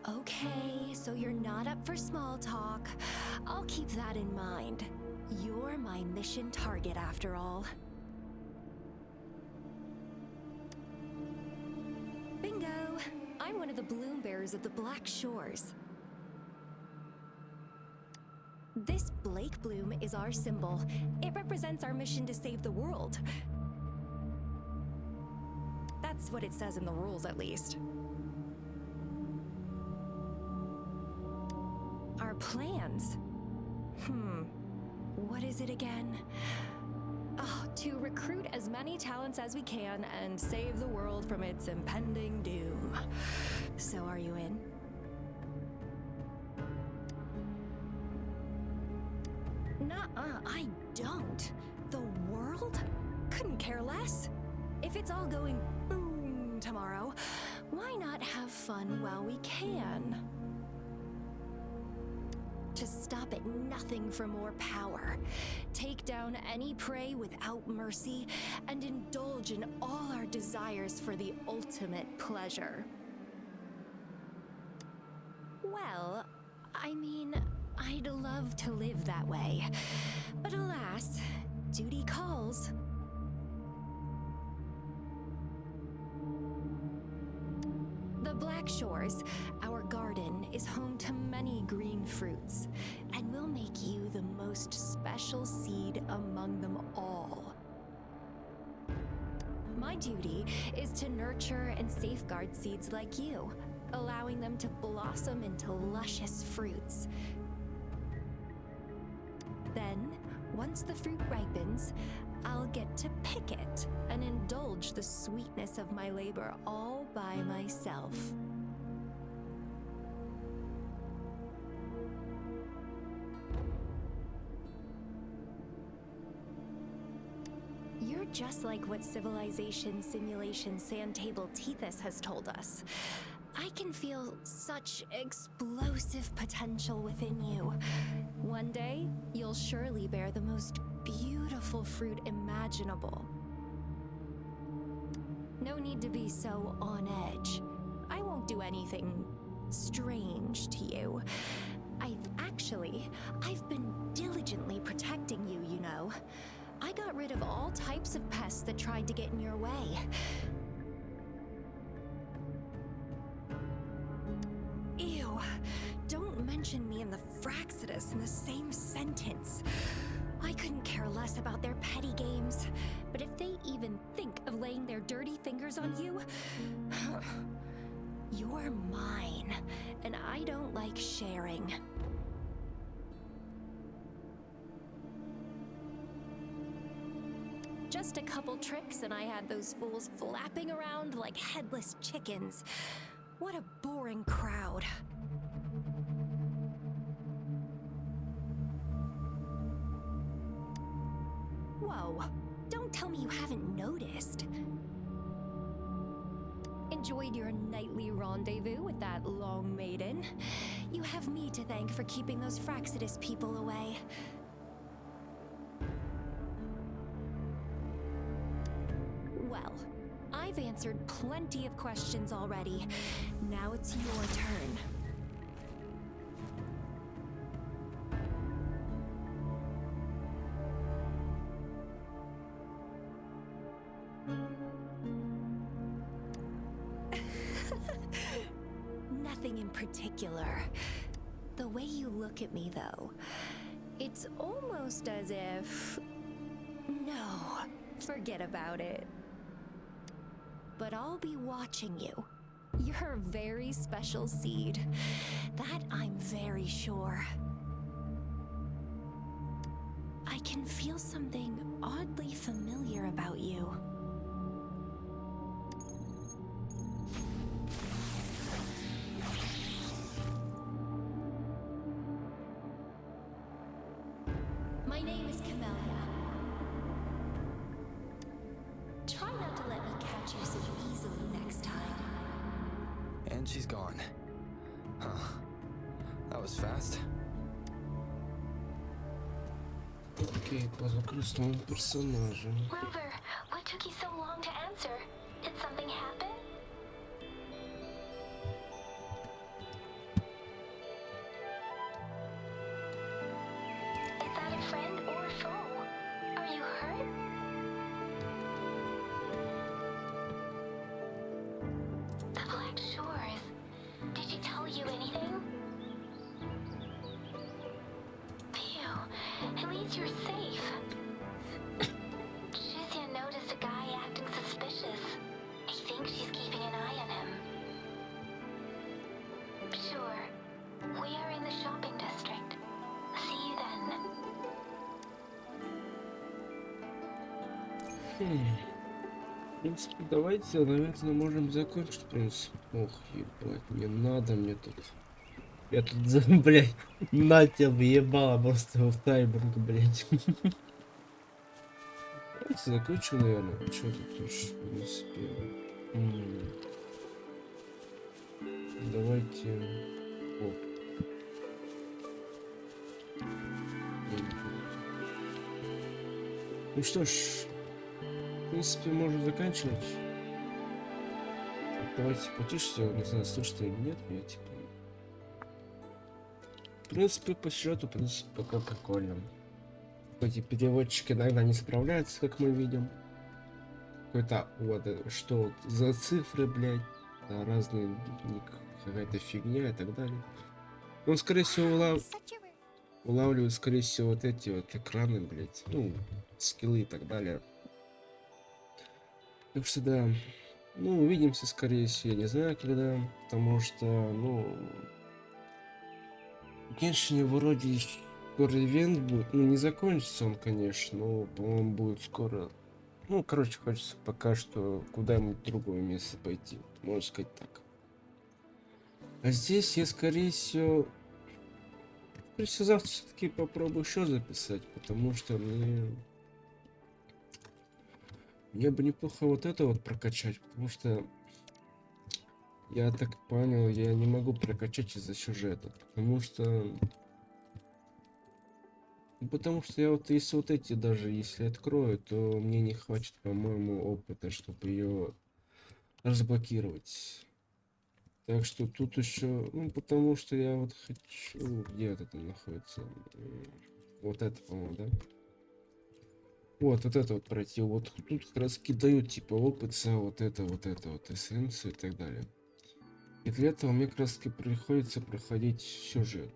Okay, so you're not up for small talk. I'll keep that in mind. You're my mission target after all. Bingo! I'm one of the bloom bearers of the Black Shores. This Blake bloom is our symbol. It represents our mission to save the world. That's what it says in the rules, at least. Our plans? What is it again? Oh, to recruit as many talents as we can and save the world from its impending doom. So are you in? Nuh-uh, I don't. The world? Couldn't care less. If it's all going boom tomorrow, why not have fun while we can? To stop at nothing for more power, take down any prey without mercy, and indulge in all our desires for the ultimate pleasure. Well, I mean, I'd love to live that way. But alas, duty calls. The Black Shores, our garden, is home to many green fruits, and we'll make you the most special seed among them all. My duty is to nurture and safeguard seeds like you, allowing them to blossom into luscious fruits. Then, once the fruit ripens, I'll get to pick it and indulge the sweetness of my labor all by myself. You're just like what Civilization Simulation Sandtable Tethys has told us. I can feel such explosive potential within you. One day, you'll surely bear the most beautiful fruit imaginable. No need to be so on edge. I won't do anything strange to you. I've been diligently protecting you, you know. I got rid of all types of pests that tried to get in your way. Ew, don't mention me and the Fraxidus in the same sentence. I couldn't care less about their petty games, but if they even think of laying their dirty fingers on you, you're mine, and I don't like sharing. Just a couple tricks and I had those fools flapping around like headless chickens. What a boring crowd. Whoa, don't tell me you haven't noticed. Enjoyed your nightly rendezvous with that long maiden. You have me to thank for keeping those Fraxidus people away. Well, I've answered plenty of questions already. Now it's your turn. Nothing in particular. The way you look at me, though, it's almost as if... No, forget about it. But I'll be watching you. You're a very special seed. That I'm very sure. I can feel something oddly familiar about you. My name is Camellia. Try not to let me catch you so easily next time. And she's gone. Huh. That was fast. Окей, познакомлюсь с новым персонажем. Rover, what took you so long to answer? Did something happen? Is that a friend or a foe? Are you hurt? The Black Shores. Did she tell you anything? Phew, at least you're safe. Shizia noticed a guy acting suspicious. He thinks she's keeping an eye on him. Sure. We are in the shopping district. See you then. В принципе, давайте, наверное, можем закончить, в принципе. Ох, ебать, не надо мне тут. Я тут, блядь, на тебя въебала просто в тайминг, блядь. Давайте закончим, наверное. Что тут уж, в принципе. Давайте. Оп. Ну что ж, в принципе, можно заканчивать. Давайте потише, не знаю, слышите или нет, я типа принципе, по сюжету, в принципе, пока прикольно. Эти переводчики иногда не справляются, как мы видим. Какой-то, вот, что вот за цифры, блядь, да, разные, какая-то фигня и так далее. Он, скорее всего, улавливает, скорее всего, вот эти вот экраны, блядь, ну, скиллы и так далее. Так что, да, ну, увидимся, скорее всего, я не знаю, когда, потому что, ну, в Геншине вроде скоро ивент будет, ну, не закончится он, конечно, но, по-моему, будет скоро. Ну, короче, хочется пока что куда-нибудь в другое место пойти, можно сказать так. А здесь я, скорее всего, завтра все-таки попробую еще записать, потому что мне бы неплохо вот это вот прокачать, потому что я так понял, я не могу прокачать из-за сюжета, потому что я вот если вот эти даже если открою, то мне не хватит, по-моему, опыта, чтобы ее разблокировать. Так что тут еще, ну, потому что я вот хочу, где вот это находится, вот это, по-моему, да? Вот это вот пройти, вот тут как раз дают типа опыт за вот это вот эссенцию и так далее. И для этого мне как раз таки приходится проходить сюжет.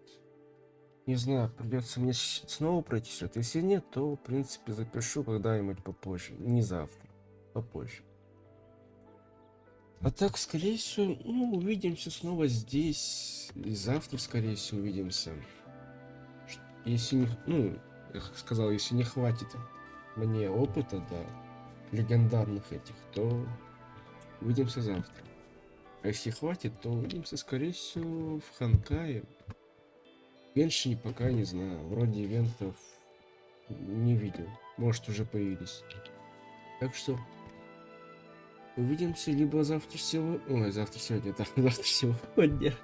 Не знаю, придется мне снова пройти сюжет. Если нет, то в принципе запишу когда-нибудь попозже, не завтра, попозже. А так, скорее всего, ну, увидимся снова здесь. И завтра, скорее всего, увидимся. Если не, ну, я как сказал, если не хватит мне опыта, да, легендарных этих, то увидимся завтра. А если хватит, то увидимся, скорее всего, в Ханкае. Геншине пока не знаю. Вроде ивентов не видел. Может, уже появились. Так что увидимся либо завтра сегодня... Ой, завтра сегодня, да, завтра сегодня.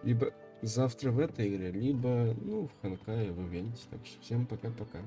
Либо завтра в этой игре, либо, ну, в Ханкае, в ивенте. Так что всем пока-пока.